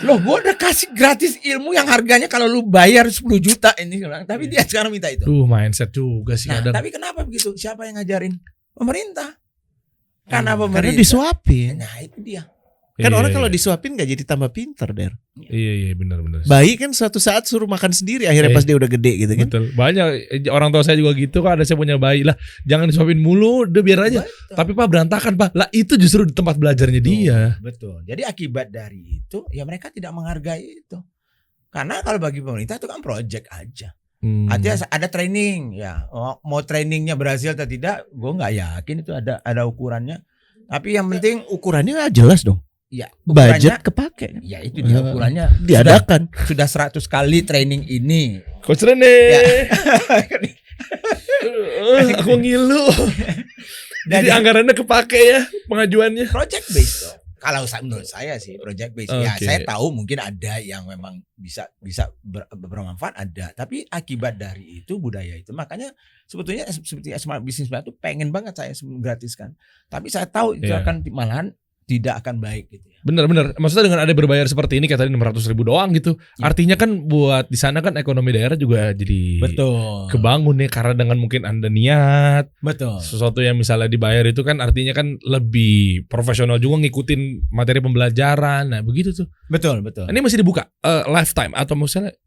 Loh, gue udah kasih gratis ilmu yang harganya kalau lu bayar 10 juta ini, tapi dia sekarang minta itu. Mindset juga sih Nah, kadang. tapi kenapa begitu? Siapa yang ngajarin? Pemerintah. Karena Karena pemerintah. disuapin. Nah, itu dia. Kan Iya, orang iya, kalau iya. disuapin gak jadi tambah pinter, Der. Iya benar. Bayi kan suatu saat suruh makan sendiri akhirnya pas dia udah gede gitu kan. Betul. Banyak orang tua saya juga gitu kok, ada saya punya bayi lah. Jangan disuapin mulu, udah biar aja. Betul. Tapi Pak berantakan Pak. Lah itu justru di tempat belajarnya dia. Betul. Jadi akibat dari itu, ya mereka tidak menghargai itu. Karena kalau bagi pemerintah itu kan project aja. Artinya ada training, ya. Mau trainingnya berhasil atau tidak, gue nggak yakin itu ada ukurannya. Tapi yang penting Ukurannya jelas dong. ya Budget kepake. ya itu dia ukurannya. Diadakan. Sudah 100 kali training ini. Coach Rene. Ya. Aku ngilu. Jadi anggarannya kepake ya pengajuannya. Project based dong. Kalau menurut saya sih project based. Ya Oke. saya tahu mungkin ada yang memang bisa bermanfaat ada. Tapi akibat dari itu budaya itu. Makanya sebetulnya seperti Smart Business Plan itu pengen banget saya gratiskan. Tapi saya tahu itu Iya. akan malahan tidak akan baik gitu ya. Bener. Maksudnya dengan ada berbayar seperti ini kayak tadi 600.000 doang gitu. Ya. Artinya kan buat di sana kan ekonomi daerah juga jadi Betul. kebangun nih karena dengan mungkin Anda niat Betul. sesuatu yang misalnya dibayar itu kan artinya kan lebih profesional juga ngikutin materi pembelajaran. Nah, begitu tuh. Betul. Ini masih dibuka lifetime atau misalnya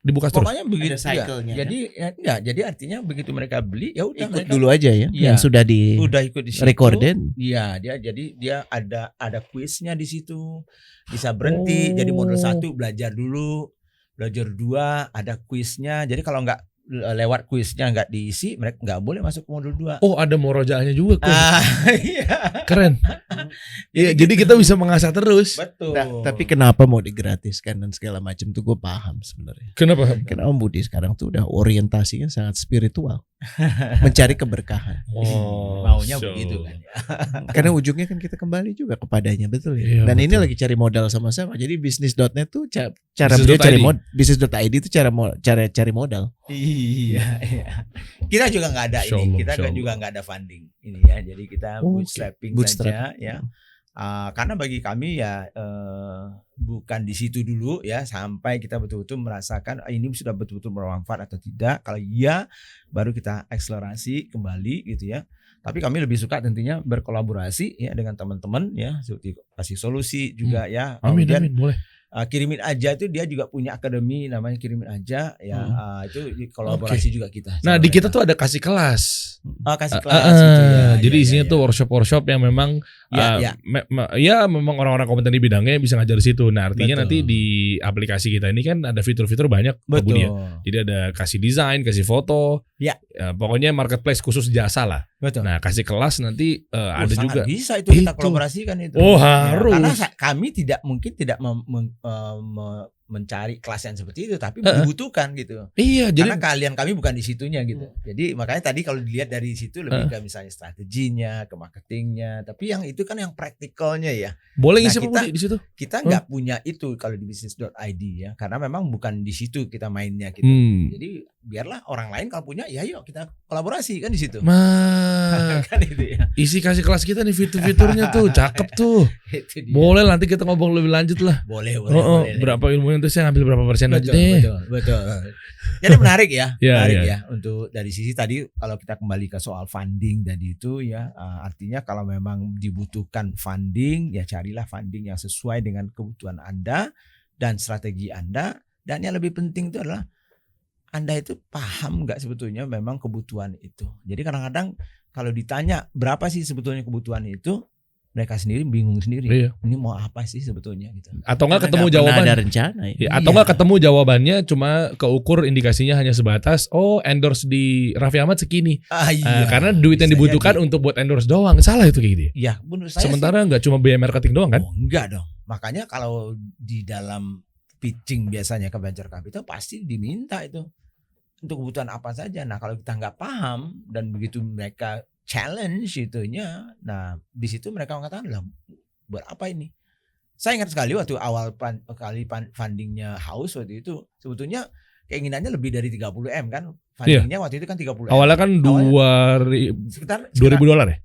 dibuka terus. Pokoknya begitu Ada cycle-nya, ya. Jadi ya, enggak, jadi artinya begitu mereka beli ya udah Ikut mereka dulu aja ya. Iya. Yang sudah di udah ikut di situ. recorded. Iya, dia ada kuisnya di situ. Bisa berhenti jadi modul 1 belajar dulu. Belajar 2 ada kuisnya. Jadi kalau nggak lewat kuisnya nggak diisi, mereka nggak boleh masuk ke modul 2. Oh, ada murojaahnya juga kok. Iya. Keren. Iya, jadi kita bisa mengasah terus. Betul. Nah, tapi kenapa mau digratiskan dan segala macam tuh gue paham sebenarnya. Kenapa? Karena Om Budi sekarang tuh udah orientasinya sangat spiritual, mencari keberkahan. Maunya begitu kan ya. Karena ujungnya kan kita kembali juga kepadanya, betul ya. Iya, Dan ini betul. lagi cari modal sama-sama. Jadi bisnis.net tuh cara Business.id. beliau cari bisnis.id itu cara cari modal. Iya. Kita juga nggak ada Insya ini. Allah, Kita insya Allah. juga nggak ada funding ini ya. Jadi kita bootstrapping saja ya. Karena bagi kami ya bukan di situ dulu ya sampai kita betul-betul merasakan ini sudah betul-betul bermanfaat atau tidak. Kalau iya baru kita akselerasi kembali gitu ya. Tapi kami lebih suka tentunya berkolaborasi ya dengan teman-teman ya, seperti kasih solusi juga ya. Amin, Kemudian, amin, boleh. Kirimin aja itu dia juga punya akademi namanya Kirimin Aja ya. Itu kolaborasi juga kita. Nah, sama di kita mereka. tuh ada kasih kelas. Kasih kelas gitu ya. Jadi Ya, isinya ya, tuh ya. workshop-workshop yang memang Ya, ya memang orang-orang kompeten di bidangnya bisa ngajar di situ. Nah, artinya Betul. nanti di aplikasi kita ini kan ada fitur-fitur banyak Pak Budi ya. Betul. Jadi ada kasih desain, kasih foto. Ya. Pokoknya marketplace khusus jasa lah. Betul. Nah, kasih kelas nanti ada Sangat juga. bisa itu kita Itu. kolaborasikan itu. Oh, Ya, harus. karena kami tidak mungkin tidak mencari kelas yang seperti itu, tapi dibutuhkan gitu. Iya, Karena jadi kalian kami bukan di situnya gitu. Jadi makanya tadi kalau dilihat dari situ lebih ke misalnya strateginya, ke marketingnya. Tapi yang itu kan yang praktikalnya ya. boleh Nah, ngisi Pak kita- Budi di situ. Kita nggak punya itu kalau di bisnis.id ya. Karena memang bukan di situ kita mainnya gitu. Jadi biarlah orang lain kalau punya ya yuk kita kolaborasi kan di situ. Nah, Kan itu ya. isi kasih kelas kita nih fitur-fiturnya tuh cakep tuh. Itu dia. Boleh nanti kita ngobrol lebih lanjut lah. Boleh, Oh, boleh. berapa ilmunya terus saya ambil berapa persen aja Betul, deh. betul. Jadi menarik ya, Ya, menarik ya. ya untuk dari sisi tadi kalau kita kembali ke soal funding tadi itu ya, artinya kalau memang dibutuhkan funding ya carilah funding yang sesuai dengan kebutuhan Anda dan strategi Anda, dan yang lebih penting itu adalah Anda itu paham nggak sebetulnya memang kebutuhan itu. Jadi kadang-kadang kalau ditanya berapa sih sebetulnya kebutuhan itu, mereka sendiri bingung sendiri. Iya. Ini mau apa sih sebetulnya gitu. Atau enggak Karena ketemu nggak pernah jawaban. ada rencana ya. Ya, atau Iya. enggak ketemu jawabannya cuma keukur indikasinya hanya sebatas endorse di Raffi Ahmad segini. Karena duit yang Bisa dibutuhkan jadi. untuk buat endorse doang. Salah itu kayak gitu ya. Ya, menurut saya Sementara enggak cuma biaya marketing doang kan? Oh, enggak dong. Makanya kalau di dalam pitching biasanya ke venture capital pasti diminta itu untuk kebutuhan apa saja. Nah, kalau kita nggak paham dan begitu mereka challenge itunya, nah di situ mereka mengatakan lah buat apa ini? Saya ingat sekali waktu awal fundingnya House waktu itu sebetulnya keinginannya lebih dari 30M kan. Fundingnya waktu itu kan 30M. Awalnya kan sekitar $2,000 ya?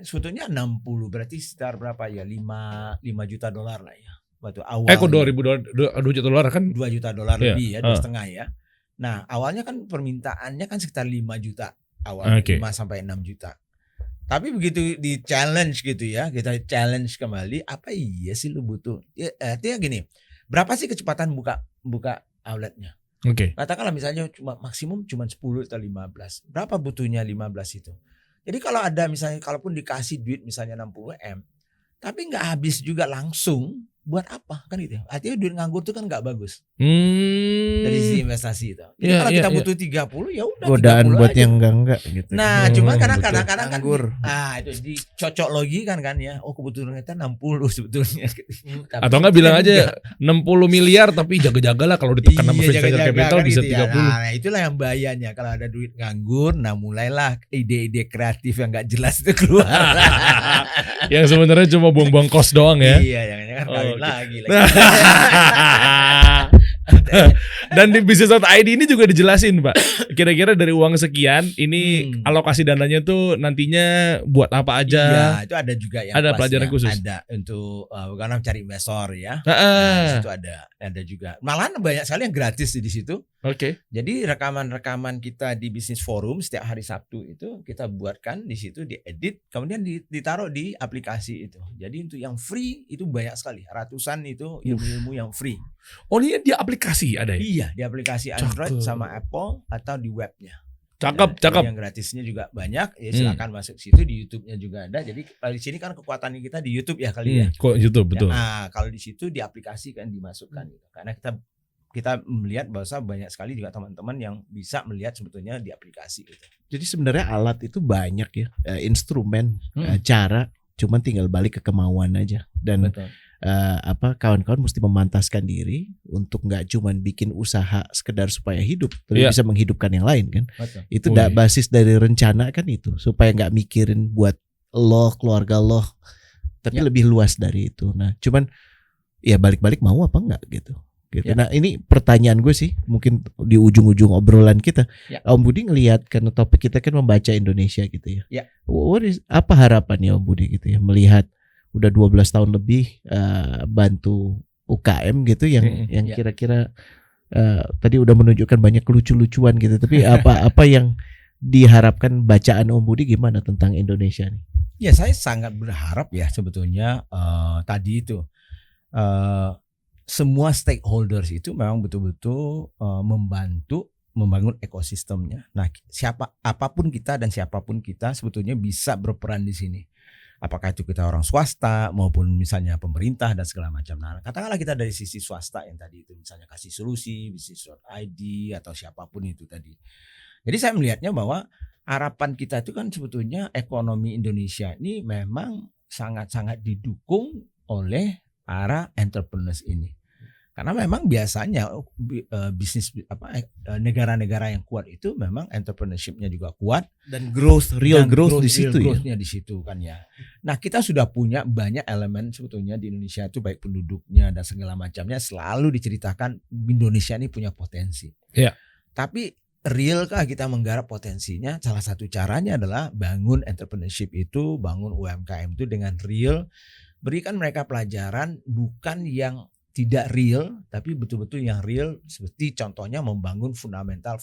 Sebetulnya 60 berarti sekitar berapa ya 5 juta dolar lah ya waktu awal. Kok $2 kan? $2 juta lebih ya 2,5 ya. Nah awalnya kan permintaannya kan sekitar 5 juta awalnya 5 sampai 6 juta. Tapi begitu di challenge gitu ya, kita challenge kembali apa iya sih lu butuh? Ya, artinya gini, berapa sih kecepatan buka outletnya? Katakanlah misalnya maksimum cuma 10 atau 15. Berapa butuhnya 15 itu? Jadi kalau ada misalnya kalaupun dikasih duit misalnya 60M, tapi nggak habis juga langsung, buat apa kan gitu? Artinya duit nganggur itu kan nggak bagus. Dari sisi investasi itu. Jadi kalau kita butuh 30 ya udah. Godaan buat aja. Yang enggak gitu. Nah, cuma kadang-kadang kan itu dicocok logi kan ya. Oh kebutuhan kita 60 sebetulnya. Atau enggak bilang aja 60 miliar tapi jaga-jaga lah kalau ditekan sama venture capital bisa 30. Nah, itulah yang bahayanya kalau ada duit nganggur. Nah, mulailah ide-ide kreatif yang enggak jelas itu keluar. Yang sebenarnya cuma buang-buang kos doang ya. Iya, jangan-jangan kawin lagi. Dan di Bisnis.id ini juga dijelasin Pak, kira-kira dari uang sekian ini alokasi dananya tuh nantinya buat apa aja. Iya, itu ada juga yang ada pelajaran khusus. Ada untuk karena mencari investor ya. Nah, itu ada juga. Malahan banyak sekali yang gratis di situ. Jadi rekaman-rekaman kita di Bisnis Forum setiap hari Sabtu itu kita buatkan di situ, diedit, kemudian ditaruh di aplikasi itu. Jadi untuk yang free itu banyak sekali, ratusan itu ilmu-ilmu yang free. Oh ini di aplikasi ada ya? Iya, di aplikasi Android sama Apple atau di webnya. Cakep. Yang gratisnya juga banyak. Ya silakan masuk situ, di YouTube-nya juga ada. Jadi di sini kan kekuatan kita di YouTube ya kali ya. Kok YouTube betul. Nah, kalau di situ di aplikasi kan dimasukkan gitu. Karena kita melihat bahwa banyak sekali juga teman-teman yang bisa melihat sebetulnya di aplikasi itu. Jadi sebenarnya alat itu banyak ya, instrumen, cara, cuman tinggal balik ke kemauan aja. Dan kawan-kawan mesti memantaskan diri untuk nggak cuman bikin usaha sekedar supaya hidup, tapi bisa menghidupkan yang lain kan. Itu basis dari rencana kan itu, supaya nggak mikirin buat lo, keluarga lo, tapi lebih luas dari itu. Nah, cuman ya balik-balik mau apa enggak gitu. Nah ini pertanyaan gue sih, mungkin di ujung-ujung obrolan kita, Om Budi ngelihat karena topik kita kan membaca Indonesia gitu ya. Apa harapannya Om Budi gitu ya, melihat udah 12 tahun lebih bantu UKM gitu yang kira-kira tadi udah menunjukkan banyak lucu-lucuan gitu, tapi apa yang diharapkan bacaan Om Budi gimana tentang Indonesia nih? Ya saya sangat berharap ya sebetulnya tadi itu semua stakeholders itu memang betul-betul membantu membangun ekosistemnya. Nah, apapun kita dan siapapun kita sebetulnya bisa berperan di sini. Apakah itu kita orang swasta maupun misalnya pemerintah dan segala macam. Nah, katakanlah kita dari sisi swasta yang tadi itu misalnya kasih solusi, Bisnis.id atau siapapun itu tadi. Jadi saya melihatnya bahwa harapan kita itu kan sebetulnya ekonomi Indonesia ini memang sangat-sangat didukung oleh para entrepreneurs ini. Karena memang biasanya bisnis negara-negara yang kuat itu memang entrepreneurship-nya juga kuat dan real growth di situ ya. Di situ kan ya. Nah, kita sudah punya banyak elemen sebetulnya di Indonesia itu baik penduduknya dan segala macamnya selalu diceritakan Indonesia ini punya potensi. Tapi realkah kita menggarap potensinya? Salah satu caranya adalah bangun entrepreneurship itu, bangun UMKM itu dengan real, berikan mereka pelajaran bukan yang tidak real, tapi betul-betul yang real, seperti contohnya membangun fundamental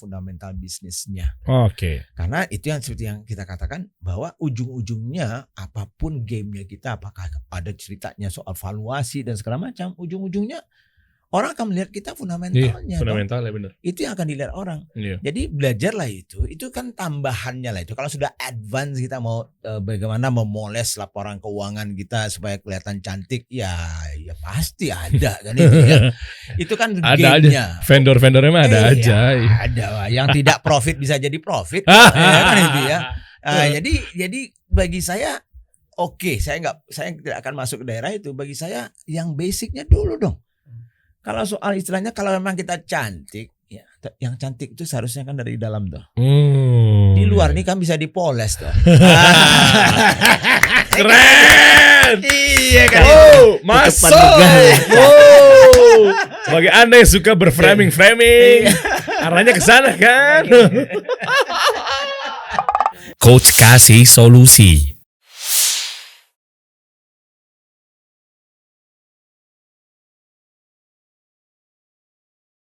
bisnisnya. Karena itu yang seperti yang kita katakan bahwa ujung-ujungnya apapun gamenya kita, apakah ada ceritanya soal valuasi dan segala macam, ujung-ujungnya orang akan melihat kita fundamentalnya. Fundamentalnya benar. Itu yang akan dilihat orang. Jadi belajarlah itu kan tambahannya lah itu. Kalau sudah advance kita mau bagaimana memoles laporan keuangan kita supaya kelihatan cantik, ya pasti ada kan itu ya. Itu kan game-nya. Vendor-vendornya mah ada aja. Ada yang tidak profit bisa jadi profit. Kan itu ya. Jadi bagi saya saya tidak akan masuk ke daerah itu. Bagi saya yang basicnya dulu dong. Kalau soal istilahnya kalau memang kita cantik, ya yang cantik itu seharusnya kan dari dalam tuh. Di luar nih kan bisa dipoles tuh. Keren. Iya kan. Oh, masuk. Oh, sebagai Anda yang suka berframing, arahnya ke sana kan. Coach kasih solusi.